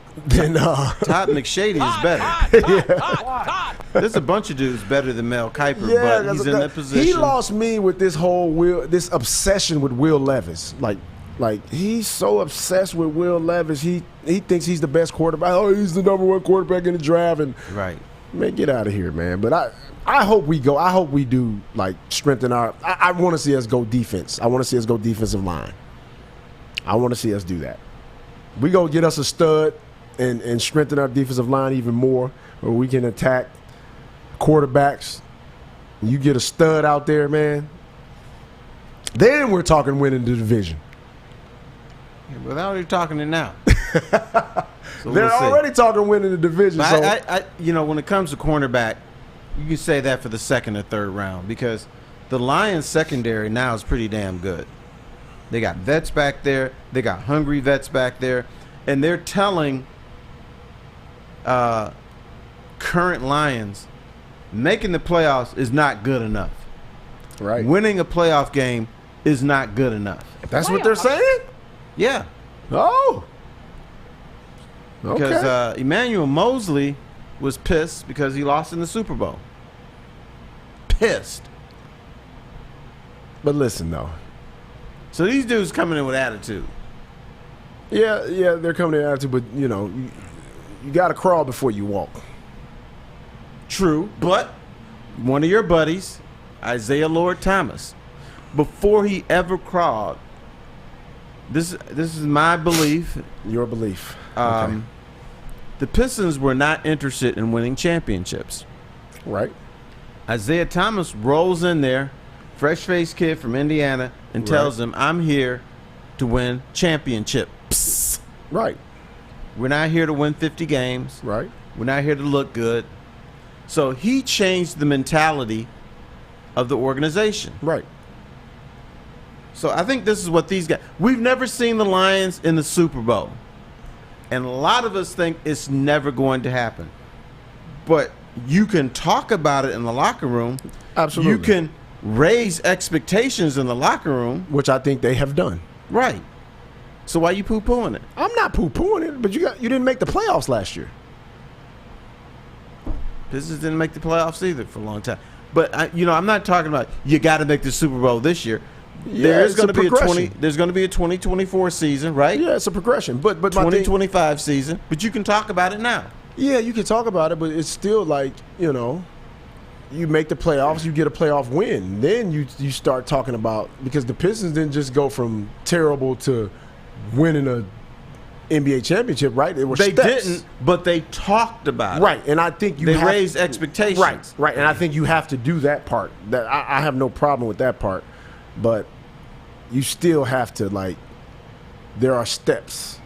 McShady is better. There's a bunch of dudes better than Mel Kiper, but he's in that position. He lost me with this whole this obsession with Will Levis. Like he's so obsessed with Will Levis. He thinks he's the best quarterback. Oh, he's the number one quarterback in the draft. And right, man, get out of here, man. But I hope we go. I hope we do like strengthen our. I want to see us go defense. I want to see us go defensive line. I want to see us do that. We go get us a stud and strengthen our defensive line even more, where we can attack quarterbacks. You get a stud out there, man. Then we're talking winning the division. Yeah, but they're already talking it now. So they're already talking winning the division. But so when it comes to cornerback, you can say that for the second or third round because the Lions secondary now is pretty damn good. They got vets back there. They got hungry vets back there. And they're telling current Lions making the playoffs is not good enough. Right. Winning a playoff game is not good enough. That's what they're saying? Yeah. Oh. Okay. Because Emmanuel Mosley was pissed because he lost in the Super Bowl. Pissed. But listen, though. So these dudes coming in with attitude. Yeah, they're coming in with attitude, but, you got to crawl before you walk. True, but one of your buddies, Isaiah Lord Thomas, before he ever crawled, this is my belief. Your belief. Okay. The Pistons were not interested in winning championships. Right. Isaiah Thomas rolls in there, fresh-faced kid from Indiana, and tells them, I'm here to win championships. Right. We're not here to win 50 games. Right. We're not here to look good. So he changed the mentality of the organization. Right. So I think this is what these guys... We've never seen the Lions in the Super Bowl. And a lot of us think it's never going to happen. But you can talk about it in the locker room. Absolutely. You can raise expectations in the locker room. Which I think they have done. Right. So why you poo-pooing it? I'm not poo-pooing it, but you didn't make the playoffs last year. Pistons didn't make the playoffs either for a long time. But I'm not talking about you got to make the Super Bowl this year. There's going to be there's going to be a 2024 season, right? Yeah, it's a progression. But 2025 season. But you can talk about it now. Yeah, you can talk about it, but it's still like, you make the playoffs, you get a playoff win. Then you start talking about, because the Pistons didn't just go from terrible to winning a NBA championship, right? They didn't, but they talked about it. Right, and I think they raised expectations. Right, and I think you have to do that part. That I have no problem with that part, but you still have to, there are steps.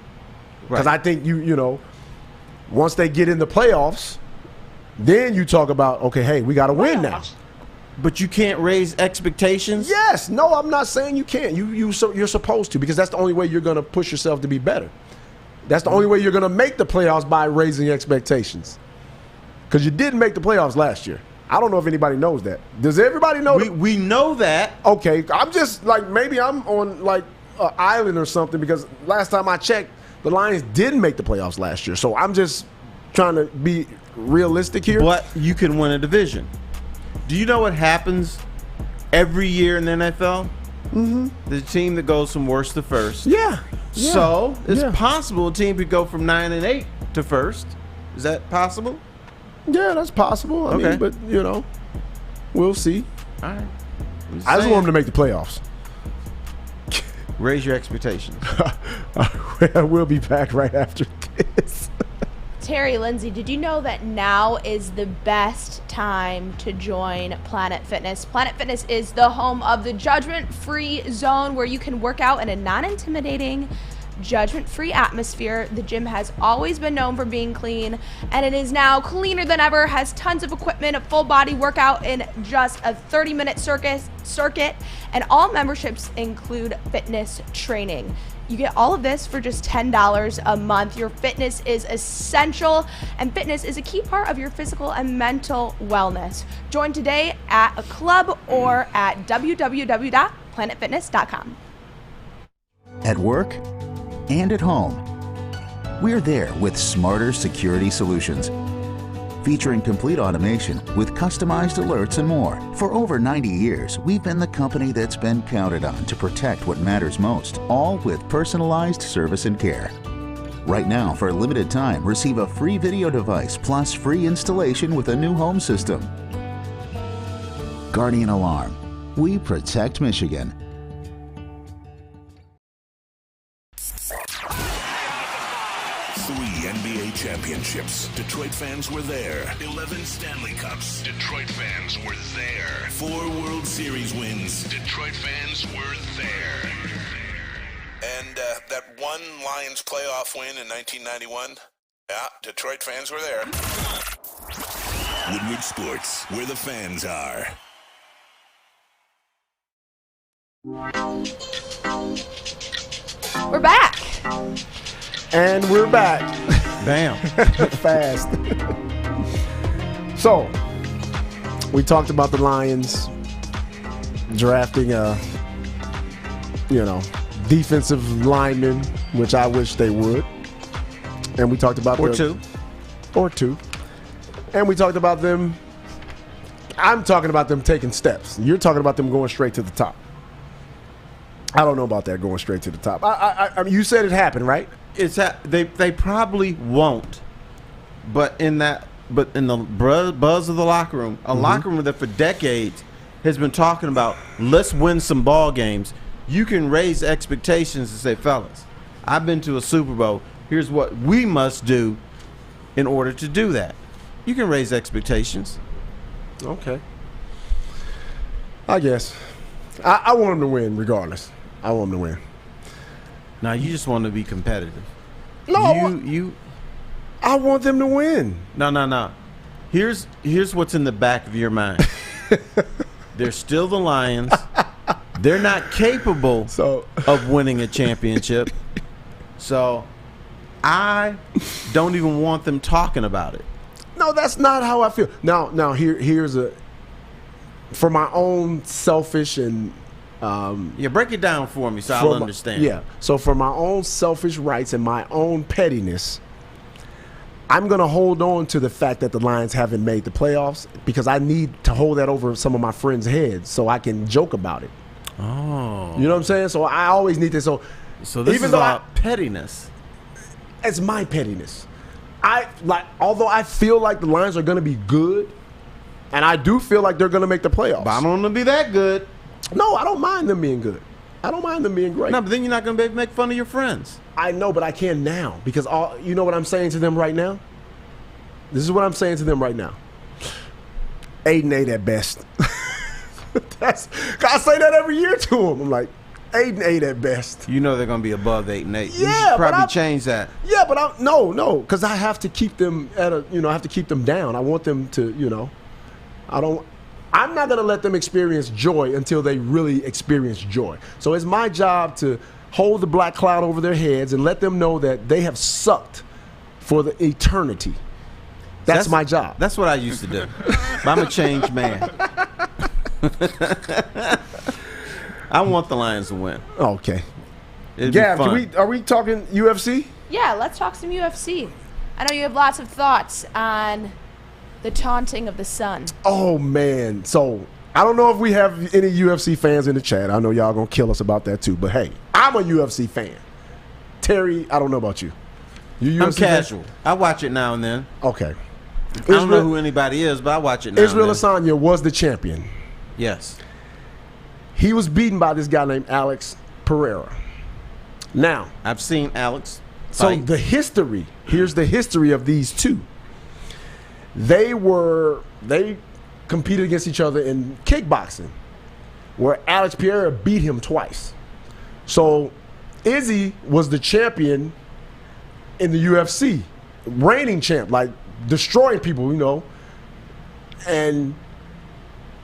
Because I think once they get in the playoffs, then you talk about, okay, hey, we got to win now. But you can't raise expectations? Yes. No, I'm not saying you can't. You're supposed to, because that's the only way you're going to push yourself to be better. That's the only way you're going to make the playoffs, by raising expectations. Because you didn't make the playoffs last year. I don't know if anybody knows that. Does everybody know that? We know that. Okay. I'm just maybe I'm on an island or something, because last time I checked, the Lions didn't make the playoffs last year. So I'm just trying to be realistic here. But you can win a division. Do you know what happens every year in the NFL? Mm-hmm. The team that goes from worst to first. Yeah. So it's possible a team could go from 9-8 to first. Is that possible? Yeah, that's possible. I mean, but we'll see. All right. I just want them to make the playoffs. Raise your expectations. We'll be back right after this. Terry, Lindsay, did you know that now is the best time to join Planet Fitness? Planet Fitness is the home of the judgment-free zone, where you can work out in a non-intimidating judgment-free atmosphere. The gym has always been known for being clean, and it is now cleaner than ever, has tons of equipment, a full-body workout in just a 30-minute circuit, and all memberships include fitness training. You get all of this for just $10 a month. Your fitness is essential, and fitness is a key part of your physical and mental wellness. Join today at a club or at www.planetfitness.com. At work and at home, we're there with smarter security solutions. Featuring complete automation with customized alerts and more. For over 90 years, we've been the company that's been counted on to protect what matters most, all with personalized service and care. Right now, for a limited time, receive a free video device plus free installation with a new home system. Guardian Alarm. We protect Michigan. 3 NBA championships. Detroit fans were there. 11 Stanley Cups. Detroit fans were there. 4 World Series wins. Detroit fans were there. And that one Lions playoff win in 1991? Yeah, Detroit fans were there. Woodward Sports, where the fans are. We're back. And we're back. Bam. Fast. So, we talked about the Lions drafting defensive lineman, which I wish they would. And we talked about two. And we talked about them. I'm talking about them taking steps. You're talking about them going straight to the top. I don't know about that going straight to the top. I mean, you said it happened, right? They probably won't, but in the buzz of the locker room, locker room that for decades has been talking about, let's win some ball games. You can raise expectations and say, fellas, I've been to a Super Bowl. Here's what we must do in order to do that. You can raise expectations. Okay. I guess. I want them to win regardless. I want them to win. Now you just want to be competitive. No, I want them to win. No. Here's what's in the back of your mind. They're still the Lions. They're not capable of winning a championship. So I don't even want them talking about it. No, that's not how I feel. Now here's for my own selfish and break it down for me so I'll understand. So for my own selfish rights and my own pettiness, I'm going to hold on to the fact that the Lions haven't made the playoffs because I need to hold that over some of my friends' heads so I can joke about it. Oh. You know what I'm saying? So I always need to. So this even is about pettiness. It's my pettiness. Although I feel like the Lions are going to be good, and I do feel like they're going to make the playoffs. But I don't want them to be that good. No, I don't mind them being good. I don't mind them being great. No, but then you're not going to be able to make fun of your friends. I know, but I can now because you know what I'm saying to them right now? This is what I'm saying to them right now. 8-8 at best. I say that every year to them. I'm like, 8-8 at best. You know they're going to be above 8-8. Yeah, you should probably change that. Yeah, but no, because I have to keep them I have to keep them down. I want them to, I'm not going to let them experience joy until they really experience joy. So it's my job to hold the black cloud over their heads and let them know that they have sucked for the eternity. That's my job. That's what I used to do. I'm a changed man. I want the Lions to win. Okay. Gav, are we talking UFC? Yeah, let's talk some UFC. I know you have lots of thoughts on the taunting of the sun. Oh, man. So, I don't know if we have any UFC fans in the chat. I know y'all going to kill us about that too. But, hey, I'm a UFC fan. Terry, I don't know about you. I'm casual. I watch it now and then. Okay. I don't know who anybody is, but I watch it now Israel and then. Adesanya was the champion. Yes. He was beaten by this guy named Alex Pereira. Now, I've seen Alex fight. So here's the history of these two. They competed against each other in kickboxing, where Alex Pereira beat him twice. So Izzy was the champion in the UFC, reigning champ, like destroying people, you know. And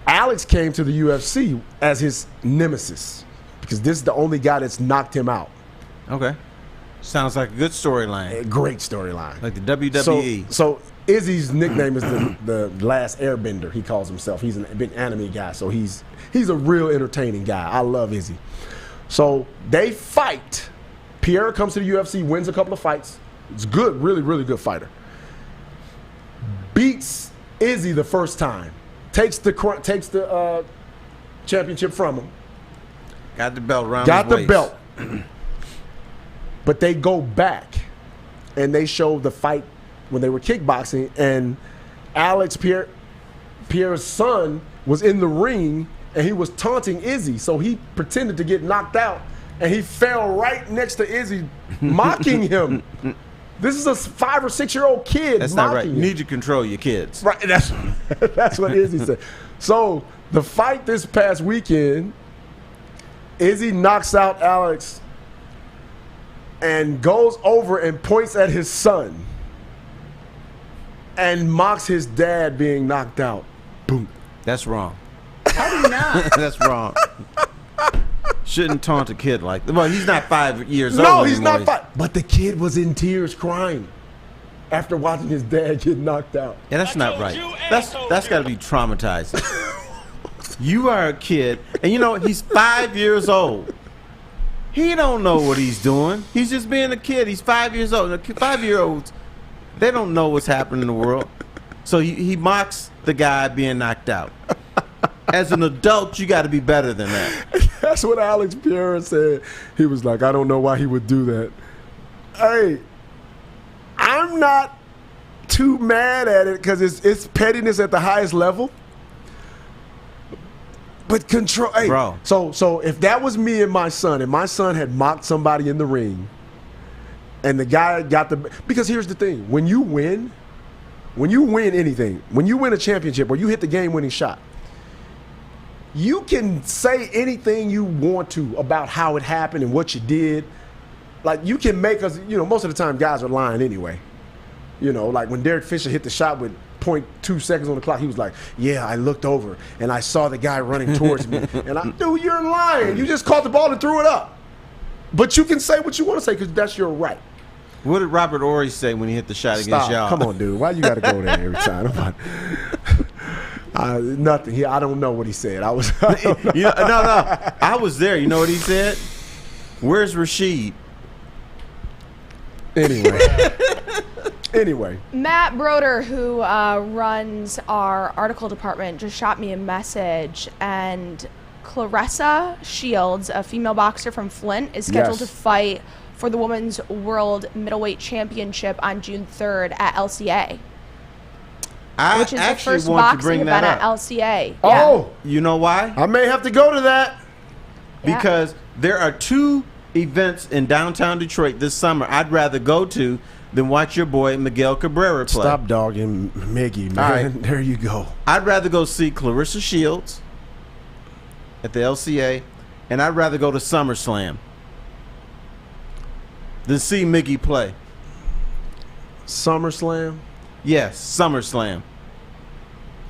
Alex came to the UFC as his nemesis because this is the only guy that's knocked him out. Okay. Sounds like a good storyline. A great storyline. Like the WWE. So Izzy's nickname is the last airbender, he calls himself. He's a big anime guy, so he's a real entertaining guy. I love Izzy. So they fight. Pereira comes to the UFC, wins a couple of fights. It's good, really, really good fighter. Beats Izzy the first time. Takes the championship from him. Got the belt around Got his the waist. belt. But they go back and they show the fight when they were kickboxing, and Alex Pereira's son was in the ring and he was taunting Izzy. So he pretended to get knocked out and he fell right next to Izzy, mocking him. This is a 5 or 6 year old kid. That's not right. him. You need to control your kids. Right. That's what Izzy said. So the fight this past weekend, Izzy knocks out Alex and goes over and points at his son and mocks his dad being knocked out. Boom. That's wrong. How do you not? That's wrong. Shouldn't taunt a kid like that. Well, he's not 5 years old. No, he's anymore. not 5. But the kid was in tears crying after watching his dad get knocked out. Yeah, that's not right. That's got to be traumatizing. You are a kid, and you know he's 5 years old. He don't know what he's doing. He's just being a kid. He's 5 years old. 5-year-olds, they don't know what's happening in the world. So he mocks the guy being knocked out. As an adult, you got to be better than that. That's what Alex Pereira said. He was like, I don't know why he would do that. Hey, I'm not too mad at it because it's pettiness at the highest level. But control, hey, bro. So if that was me and my son had mocked somebody in the ring, and the guy got because here's the thing: when you win anything, when you win a championship or you hit the game-winning shot, you can say anything you want to about how it happened and what you did. Like you can make us, you know, most of the time guys are lying anyway. You know, like when Derek Fisher hit the shot with 0.2 seconds on the clock, he was like, yeah, I looked over and I saw the guy running towards me. And dude, you're lying. You just caught the ball and threw it up. But you can say what you want to say because that's your right. What did Robert Ory say when he hit the shot against y'all? Come on, dude. Why you got to go there every time? Nothing. I don't know what he said. I was. No. I was there. You know what he said? Where's Rashid? Anyway. Matt Broder, who runs our article department, just shot me a message, and Claressa Shields, a female boxer from Flint, is scheduled to fight for the Women's World Middleweight Championship on June 3rd at LCA. Which is the first boxing event at LCA. Oh, you know why? I may have to go to that. Because there are 2 events in downtown Detroit this summer I'd rather go to than watch your boy Miguel Cabrera play. Stop dogging Miggy, man. All right. There you go. I'd rather go see Claressa Shields at the LCA, and I'd rather go to SummerSlam than see Miggy play. SummerSlam? Yes, SummerSlam.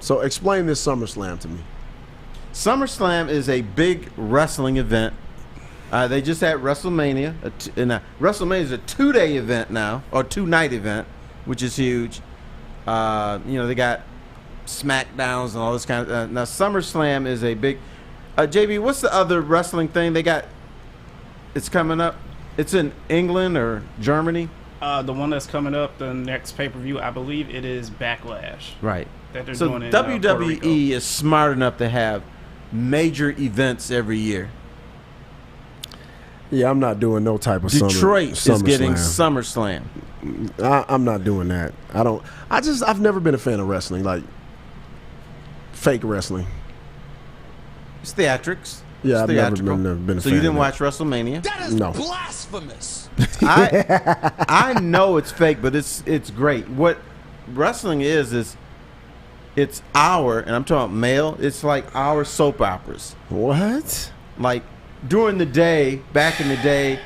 So explain this SummerSlam to me. SummerSlam is a big wrestling event. They just had WrestleMania. WrestleMania is a 2-day event now, or 2-night event, which is huge. You know, they got SmackDowns and all this kind of. Now SummerSlam is a big. JB, what's the other wrestling thing they got? It's coming up. It's in England or Germany. The one that's coming up, the next pay-per-view, I believe it is Backlash. Right. That they're So doing in, WWE is smart enough to have major events every year. Yeah, I'm not doing no type of Detroit is getting SummerSlam. I'm not doing that. I've never been a fan of wrestling, like fake wrestling. It's theatrics. Yeah, it's I've never been a fan. So you didn't of watch WrestleMania? That is No. blasphemous. I know it's fake, but it's great. What wrestling is it's our, and I'm talking male, it's like our soap operas. What? Like during the day, back in the day,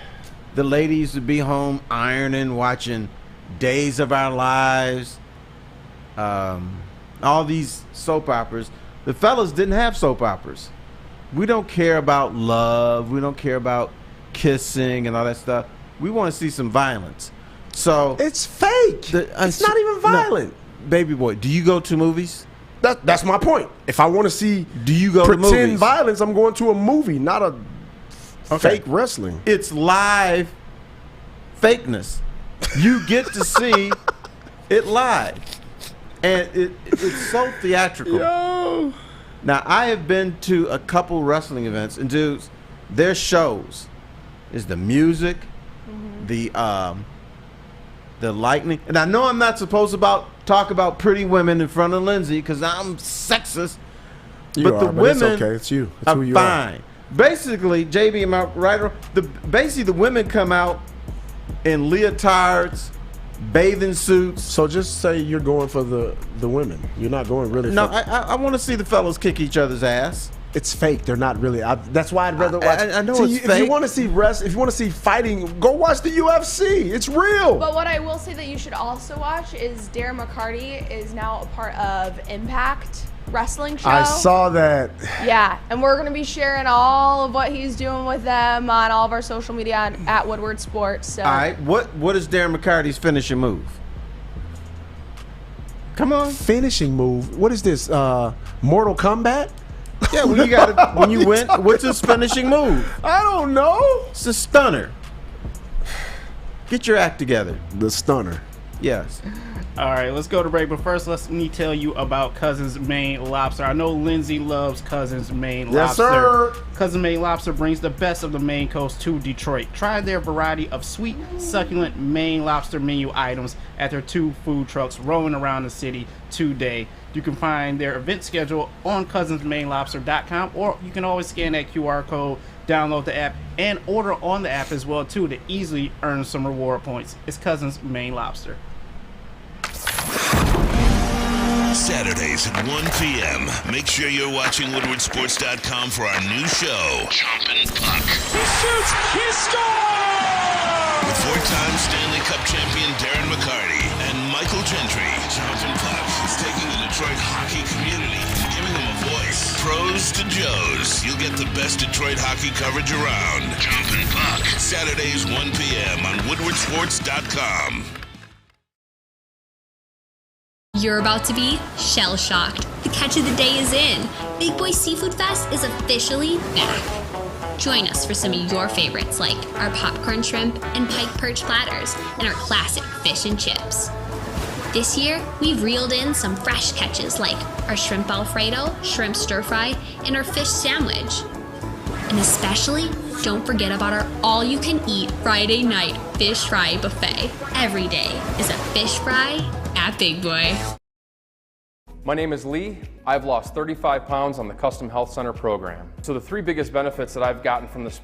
the ladies would be home ironing, watching Days of Our Lives, all these soap operas. The fellas didn't have soap operas. We don't care about love. We don't care about kissing and all that stuff. We want to see some violence. So it's fake. It's not even violent. No, baby boy, do you go to movies? That's my point. If I want to see do you go to movies? Pretend violence, I'm going to a movie, not a fake wrestling. It's live fakeness. You get to see it live. And it's so theatrical. Yo. Now, I have been to a couple wrestling events, and dudes, their shows is the music, the lightning. And I know I'm not supposed to talk about pretty women in front of Lindsay because I'm sexist. But the women it's okay. It's you. It's are who you fine. Basically, JB, am I right? Basically, the women come out in leotards, bathing suits. So just say you're going for the women. You're not going really. No, I want to see the fellas kick each other's ass. It's fake. They're not really. That's why I'd rather watch. I know it's fake. If you want to see if you want to see fighting, go watch the UFC. It's real. But what I will say that you should also watch is Darren McCarty is now a part of Impact Wrestling show. I saw that. Yeah, and we're going to be sharing all of what he's doing with them on all of our social media at Woodward Sports. So. All right, what is Darren McCarty's finishing move? Come on. Finishing move? What is this? Mortal Kombat? Yeah, when you got when you win, what's his finishing move? I don't know. It's a stunner. Get your act together. The stunner. Yes. All right, let's go to break. But first, let me tell you about Cousin's Maine Lobster. I know Lindsay loves Cousin's Maine Lobster. Yes, sir. Cousin's Maine Lobster brings the best of the Maine coast to Detroit. Try their variety of sweet, succulent Maine lobster menu items at their 2 food trucks rolling around the city today. You can find their event schedule on cousinsmainelobster.com, or you can always scan that QR code, download the app, and order on the app as well too to easily earn some reward points. It's Cousin's Maine Lobster. Saturdays at 1 p.m. Make sure you're watching WoodwardSports.com for our new show, Chompin' Puck. He shoots! He scores! With 4-time Stanley Cup champion Darren McCarty and Michael Gentry, Chompin' Puck is taking the Detroit hockey community and giving them a voice. Pros to Joes, you'll get the best Detroit hockey coverage around. Chompin' Puck, Saturdays 1 p.m. on WoodwardSports.com. You're about to be shell-shocked. The catch of the day is in. Big Boy Seafood Fest is officially back. Join us for some of your favorites like our popcorn shrimp and pike perch platters and our classic fish and chips. This year, we've reeled in some fresh catches like our shrimp Alfredo, shrimp stir-fry, and our fish sandwich. And especially, don't forget about our all-you-can-eat Friday night fish fry buffet. Every day is a fish fry at Big Boy. My name is Lee. I've lost 35 pounds on the Custom Health Center program. So the 3 biggest benefits that I've gotten from this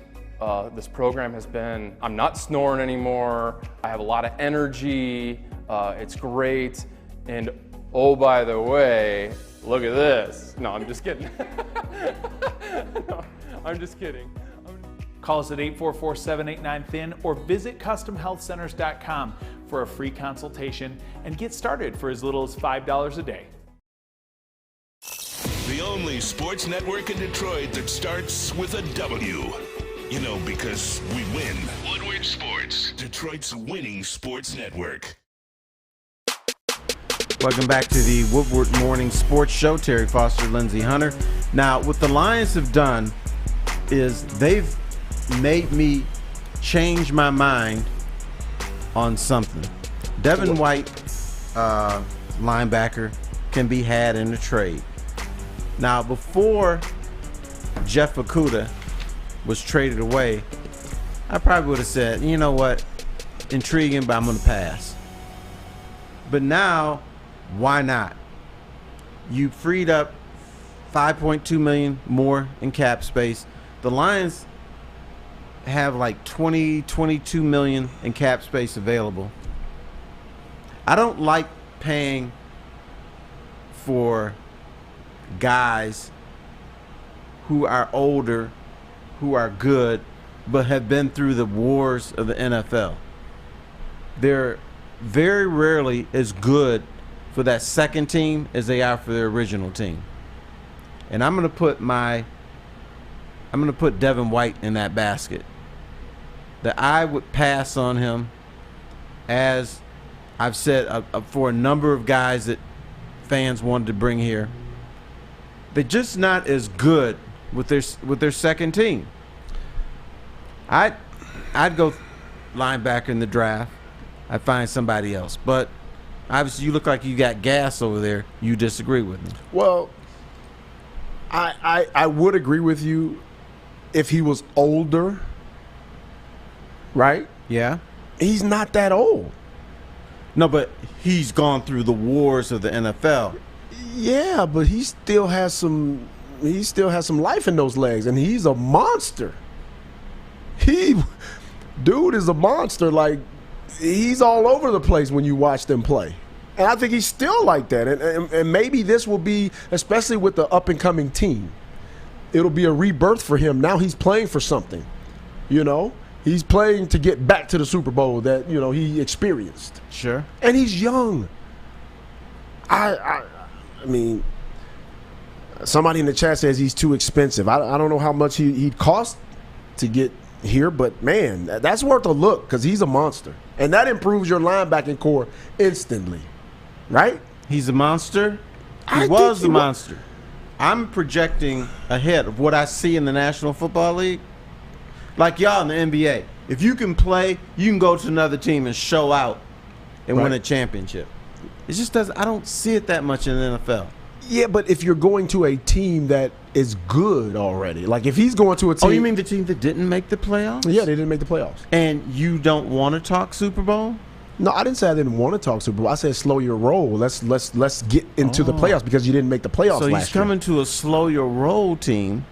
program has been I'm not snoring anymore, I have a lot of energy, it's great, and oh, by the way, look at this. No, I'm just kidding. No, I'm just kidding. Call us at 844-789-THIN or visit CustomHealthCenters.com for a free consultation and get started for as little as $5 a day. The only sports network in Detroit that starts with a W. You know, because we win. Woodward Sports, Detroit's winning sports network. Welcome back to the Woodward Morning Sports Show. Terry Foster, Lindsey Hunter. Now, what the Lions have done is they've made me change my mind on something. Devin White, linebacker, can be had in a trade. Now, before Jeff Okudah was traded away, I probably would have said, you know what, intriguing, but I'm going to pass. But now, why not? You freed up $5.2 million more in cap space. The Lions have like 22 million in cap space available. I don't like paying for guys who are older, who are good, but have been through the wars of the NFL. They're very rarely as good for that second team as they are for their original team. And I'm going to put Devin White in that basket. That I would pass on him, as I've said for a number of guys that fans wanted to bring here. They're just not as good with their second team. I'd go linebacker in the draft. I'd find somebody else. But obviously you look like you got gas over there. You disagree with me. Well, I would agree with you if he was older, right? Yeah. He's not that old. No, but he's gone through the wars of the NFL. Yeah, but he still has some life in those legs, and he's a monster. Dude is a monster. Like, he's all over the place when you watch them play. And I think he's still like that. And maybe this will be, especially with the up-and-coming team, it'll be a rebirth for him. Now he's playing for something, you know? He's playing to get back to the Super Bowl that, you know, he experienced. Sure. And he's young. I mean, somebody in the chat says he's too expensive. I don't know how much he'd cost to get here, but, man, that's worth a look because he's a monster. And that improves your linebacking core instantly, right? He's a monster. He was the monster. I'm projecting ahead of what I see in the National Football League. Like y'all in the NBA. If you can play, you can go to another team and show out and win a championship. It just doesn't. I don't see it that much in the NFL. Yeah, but if you're going to a team that is good already, like if he's going to a team. Oh, you mean the team that didn't make the playoffs? Yeah, they didn't make the playoffs. And you don't want to talk Super Bowl? No, I didn't say I didn't want to talk Super Bowl. I said slow your roll. Let's get into the playoffs because you didn't make the playoffs last year. So he's coming to a slow your roll team.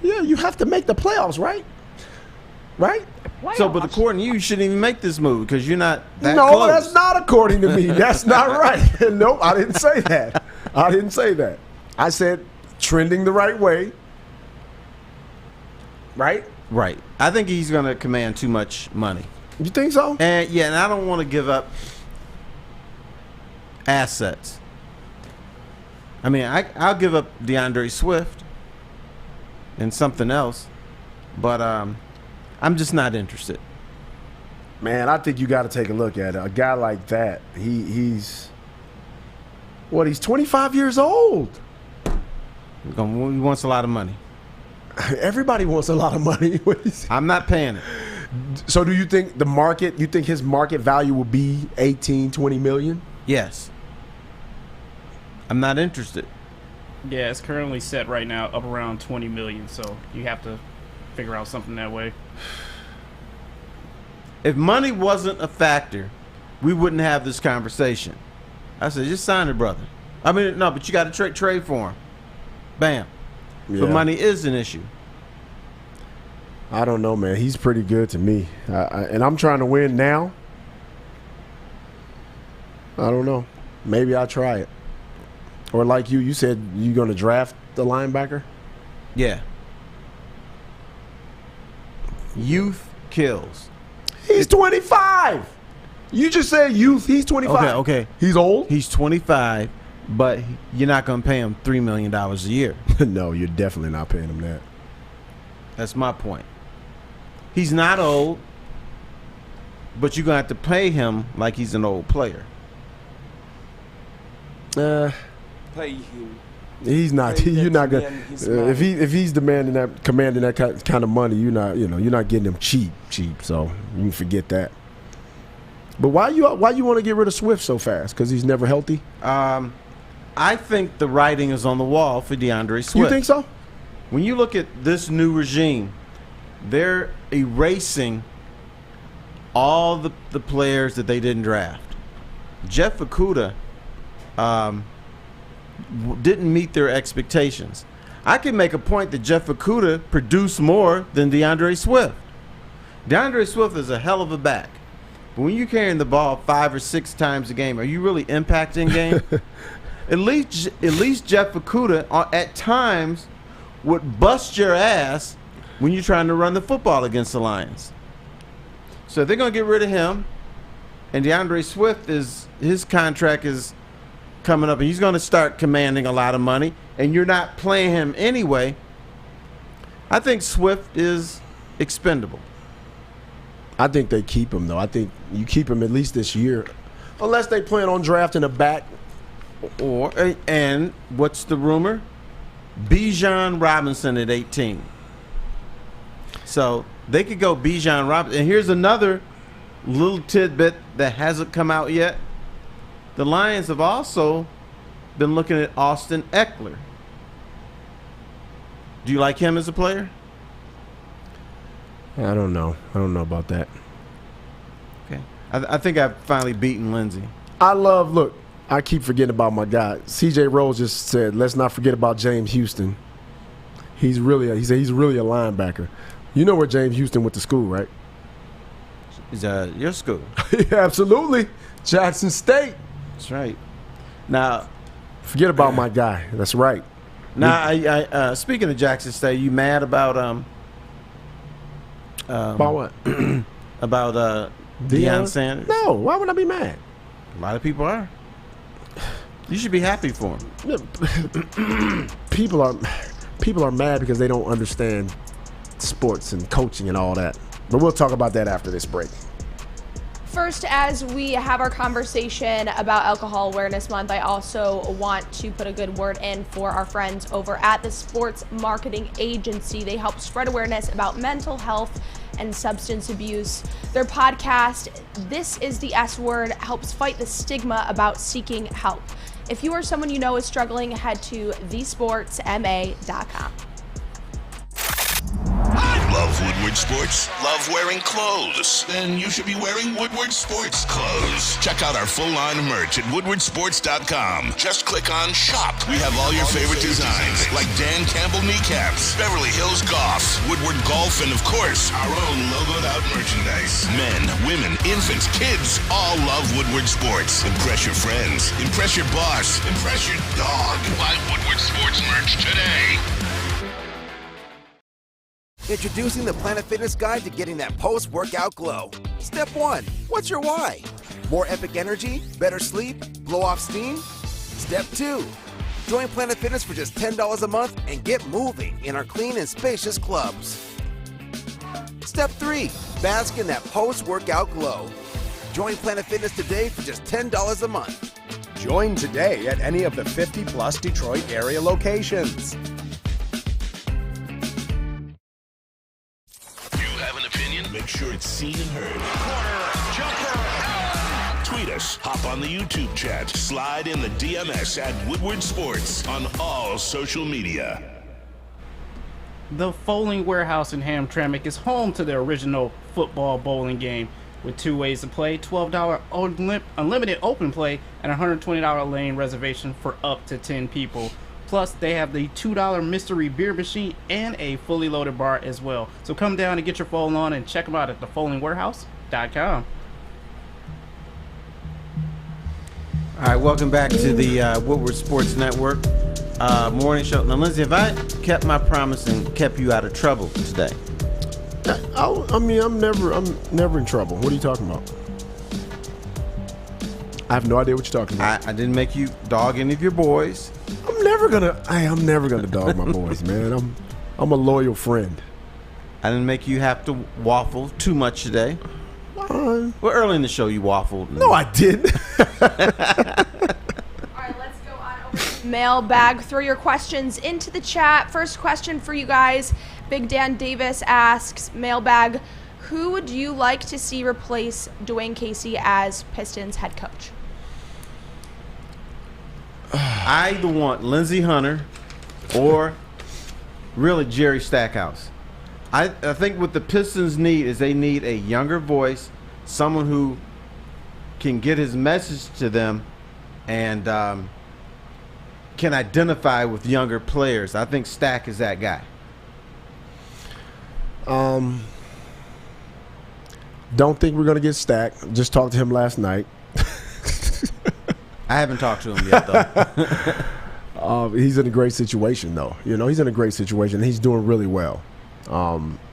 Yeah, you have to make the playoffs, right? Right? So, but according to you, you shouldn't even make this move because you're not that close. close. That's not according to me. That's not right. Nope, I didn't say that. I didn't say that. I said trending the right way. Right? Right. I think he's going to command too much money. You think so? And yeah, and I don't want to give up assets. I mean, I'll give up DeAndre Swift and something else, but I'm just not interested. Man, I think you got to take a look at it. A guy like that, he's 25 years old. He wants a lot of money. Everybody wants a lot of money. I'm not paying it. So do you think you think his market value will be 18, 20 million? Yes. I'm not interested. Yeah, it's currently set right now up around 20 million, so you have to figure out something that way. If money wasn't a factor, we wouldn't have this conversation. I said, just sign it, brother. I mean, no, but you got to trade for him. Bam. Yeah. But money is an issue. I don't know, man. He's pretty good to me. And I'm trying to win now. I don't know. Maybe I'll try it. Or like you said you're going to draft the linebacker? Yeah. Youth kills. He's 25. You just said youth. He's 25. Okay. He's old? He's 25, but you're not going to pay him $3 million a year. No, you're definitely not paying him that. That's my point. He's not old, but you're going to have to pay him like he's an old player. Pay you. He's not. You're not gonna. If he's commanding that kind of money, you're not getting him cheap. So you can forget that. But why you want to get rid of Swift so fast? Because he's never healthy. I think the writing is on the wall for DeAndre Swift. You think so? When you look at this new regime, they're erasing all the players that they didn't draft. Jeff Okudah didn't meet their expectations. I can make a point that Jeff Okudah produced more than DeAndre Swift. DeAndre Swift is a hell of a back. But when you're carrying the ball 5 or 6 times a game, are you really impacting game? At least Jeff Okudah at times would bust your ass when you're trying to run the football against the Lions. So they're going to get rid of him, and DeAndre Swift his contract is coming up, and he's going to start commanding a lot of money, and you're not playing him anyway. I think Swift is expendable. I think they keep him, though. I think you keep him at least this year, unless they plan on drafting a back. And what's the rumor? Bijan Robinson at 18. So they could go Bijan Robinson. And here's another little tidbit that hasn't come out yet. The Lions have also been looking at Austin Eckler. Do you like him as a player? I don't know. I don't know about that. Okay. I think I've finally beaten Lindsey. Look, I keep forgetting about my guy. CJ Rose just said, let's not forget about James Houston. He said he's really a linebacker. You know where James Houston went to school, right? Is your school? Yeah, absolutely. Jackson State. That's right. Now, forget about my guy. That's right. Now, I speaking of Jackson State, you mad about about what? About Deion Sanders? No, why would I be mad? A lot of people are. You should be happy for him. People are mad because they don't understand sports and coaching and all that. But we'll talk about that after this break. First, as we have our conversation about Alcohol Awareness Month, I also want to put a good word in for our friends over at the Sports Marketing Agency. They help spread awareness about mental health and substance abuse. Their podcast, This is the S Word, helps fight the stigma about seeking help. If you or someone you know is struggling, head to thesportsma.com. Love Woodward Sports? Love wearing clothes? Then you should be wearing Woodward Sports clothes. Check out our full line of merch at woodwardsports.com. Just click on Shop. We have all your favorite designs, like Dan Campbell kneecaps, Beverly Hills Golf, Woodward Golf, and of course, our own logoed out merchandise. Men, women, infants, kids all love Woodward Sports. Impress your friends. Impress your boss. Impress your dog. Buy Woodward Sports merch today. Introducing the Planet Fitness Guide to getting that post-workout glow. Step 1. What's your why? More epic energy? Better sleep? Blow off steam? Step 2. Join Planet Fitness for just $10 a month and get moving in our clean and spacious clubs. Step 3. Bask in that post-workout glow. Join Planet Fitness today for just $10 a month. Join today at any of the 50-plus Detroit area locations. Make sure it's seen and heard. Corner, jumper. Tweet us, hop on the YouTube chat, slide in the DMS at Woodward Sports on all social media. The Foaling Warehouse in Hamtramck is home to the original football bowling game with 2 ways to play, $12 unlimited open play, and $120 lane reservation for up to 10 people. Plus, they have the $2 mystery beer machine and a fully loaded bar as well. So come down and get your foal on and check them out at thefoalingwarehouse.com. All right, welcome back to the Woodward Sports Network morning show. Now, Lindsey, have I kept my promise and kept you out of trouble today? I mean, I'm never in trouble. What are you talking about? I have no idea what you're talking about. I didn't make you dog any of your boys. I'm never gonna dog my boys, man. I'm a loyal friend. I didn't make you have to waffle too much today. Well, early in the show you waffled. No, I didn't. All right, let's go on over to Mailbag. Throw your questions into the chat. First question for you guys. Big Dan Davis asks, Mailbag, who would you like to see replace Dwayne Casey as Pistons head coach? I either want Lindsey Hunter or really Jerry Stackhouse. I think what the Pistons need is they need a younger voice, someone who can get his message to them and can identify with younger players. I think Stack is that guy. Don't think we're going to get Stack. Just talked to him last night. I haven't talked to him yet, though. He's in a great situation, though. You know, he's in a great situation. He's doing really well.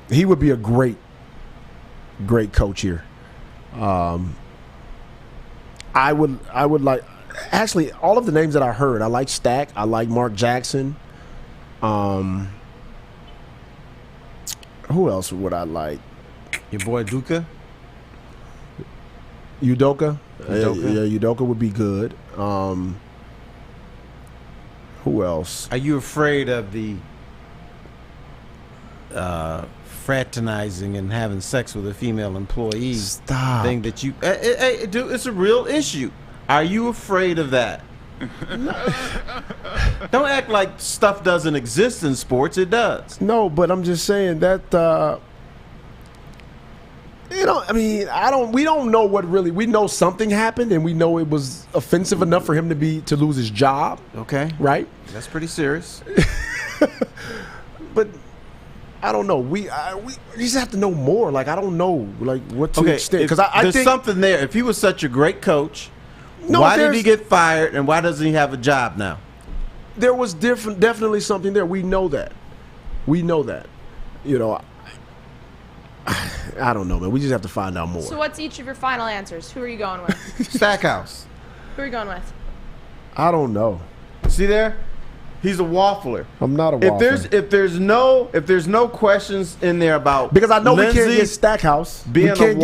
He would be a great coach here. I would like, actually, all of the names that I heard. I like Stack. I like Mark Jackson. Who else would I like? Your boy Udoka. Yeah, Udoka would be good. Who else? Are you afraid of the fraternizing and having sex with a female employee? Stop. Thing that you, hey, dude, it's a real issue. Are you afraid of that? Don't act like stuff doesn't exist in sports. It does. No, but I'm just saying that. We don't know what really. We know something happened, and we know it was offensive enough for him to lose his job. Okay, right? That's pretty serious. But I don't know. We just have to know more. Like, I don't know, like, what to extent. Because I there's think something there. If he was such a great coach, why did he get fired, and why doesn't he have a job now? There was definitely something there. We know that. You know, I don't know, man. We just have to find out more. So what's each of your final answers? Who are you going with? Stackhouse. Who are you going with? I don't know. See there? He's a waffler. I'm not a waffler. If there's no questions in there about, because I know Lindsey we can't get Stackhouse being we can't a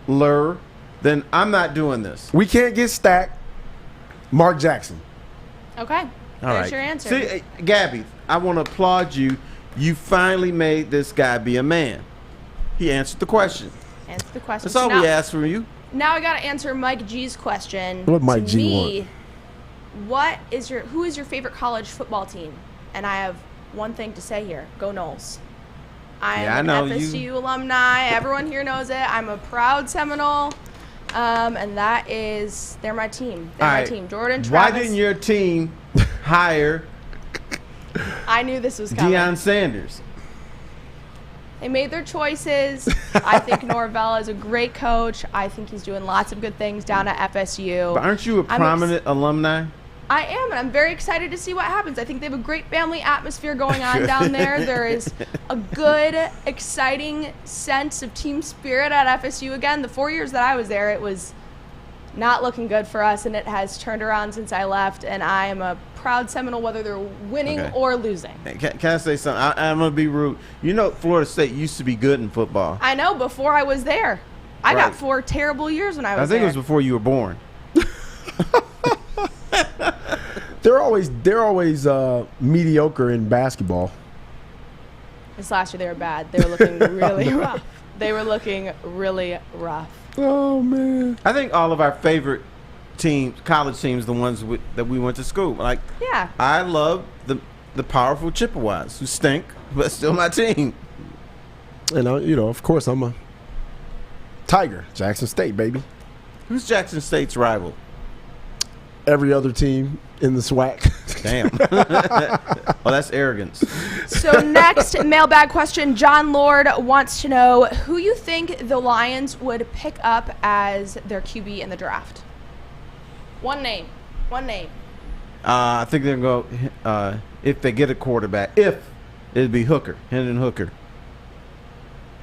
waffler, then I'm not doing this. We can't get Stack. Mark Jackson. Okay. There's your answer. See, Gabby, I want to applaud you. You finally made this guy be a man. He answered the question. Answer the question. That's all we asked from you. Now I got to answer Mike G's question. What Mike G want? Who is your favorite college football team? And I have one thing to say here. Go Noles. I'm an FSU alumni. Everyone here knows it. I'm a proud Seminole. And they're my team. They're my team. Jordan, Travis. Why didn't your team hire I knew this was coming. Deion Sanders? They made their choices. I think Norvell is a great coach. I think he's doing lots of good things down at FSU. But aren't you a prominent alumni? I am, and I'm very excited to see what happens. I think they have a great family atmosphere going on down there. There is a good, exciting sense of team spirit at FSU again. The 4 years that I was there, it was not looking good for us, and it has turned around since I left, and I am a proud Seminole whether they're winning or losing. Can I say something? I'm going to be rude. You know, Florida State used to be good in football. I know, before I was there. I got 4 terrible years when I was there. I think it was before you were born. They're always mediocre in basketball. This last year they were bad. They were looking really rough. They were looking really rough. Oh, man. I think all of our favorite teams, college teams, the ones that we went to school. Like, yeah. I love the powerful Chippewas who stink, but still my team. And, of course, I'm a Tiger. Jackson State, baby. Who's Jackson State's rival? Every other team in the SWAC. Damn. Oh, that's arrogance. So next mailbag question, John Lord wants to know who you think the Lions would pick up as their QB in the draft. One name. I think they're going to go, if they get a quarterback, it'd be Hooker, Hendon Hooker.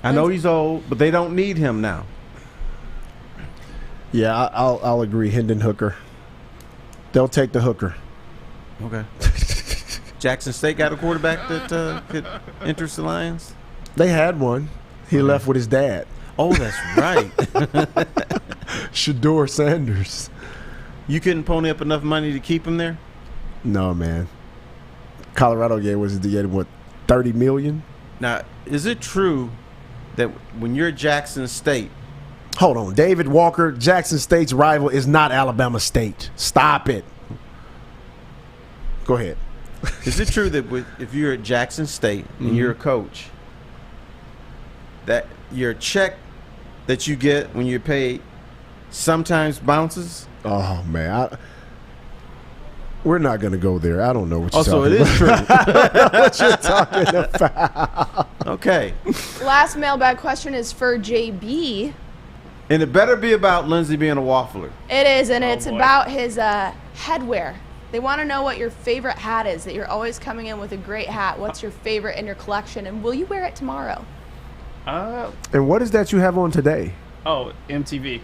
I know he's old, but they don't need him now. Yeah, I'll agree, Hendon Hooker. They'll take the Hooker. Okay. Jackson State got a quarterback that could interest the Lions? They had one. He left with his dad. Oh, that's right. Shador Sanders. You couldn't pony up enough money to keep him there? No, man. Colorado gave what, $30 million? Now, is it true that when you're Jackson State, hold on, David Walker, Jackson State's rival is not Alabama State. Stop it. Go ahead. Is it true that if you're at Jackson State and you're a coach, that your check that you get when you're paid sometimes bounces? Oh, man. We're not going to go there. I don't know what you're talking about. Oh, so it is true. what you're talking about. Okay. Last mailbag question is for JB. And it better be about Lindsey being a waffler. It is, and it's about his headwear. They want to know what your favorite hat is, that you're always coming in with a great hat. What's your favorite in your collection, and will you wear it tomorrow? And what is that you have on today? Oh, MTV.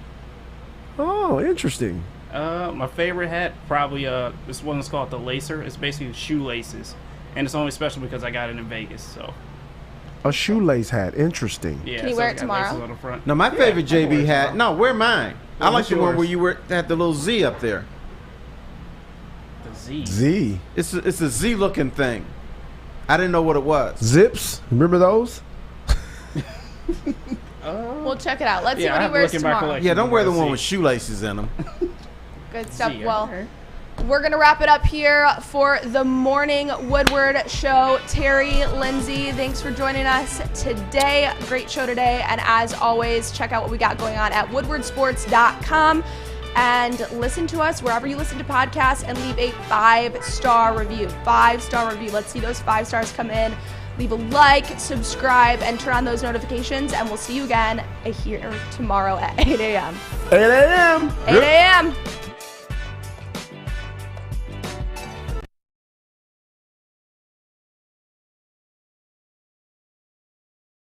Oh, interesting. My favorite hat, probably this one is called the Lacer. It's basically shoelaces, and it's only special because I got it in Vegas. So A shoelace hat. Interesting. yeah, Can you so wear it's it got laces tomorrow? on the front. No, my favorite I can wear JB it hat. tomorrow. No, wear mine. I like what's the one yours? where you had the little Z up there. The Z. Z. It's a Z looking thing. I didn't know what it was. Zips. Remember those? We'll check it out. Let's see Yeah, I what he have to wears look in my tomorrow. collection. Yeah, don't wear the Let's one see. with shoelaces in them. Good stuff. Z, Well, okay. we're going to wrap it up here for the Morning Woodward Show. Terry, Lindsay, thanks for joining us today. Great show today. And as always, check out what we got going on at woodwardsports.com. And listen to us wherever you listen to podcasts and leave a 5-star review. 5-star review. Let's see those 5 stars come in. Leave a like, subscribe, and turn on those notifications. And we'll see you again here tomorrow at 8 a.m. 8 a.m. 8 a.m.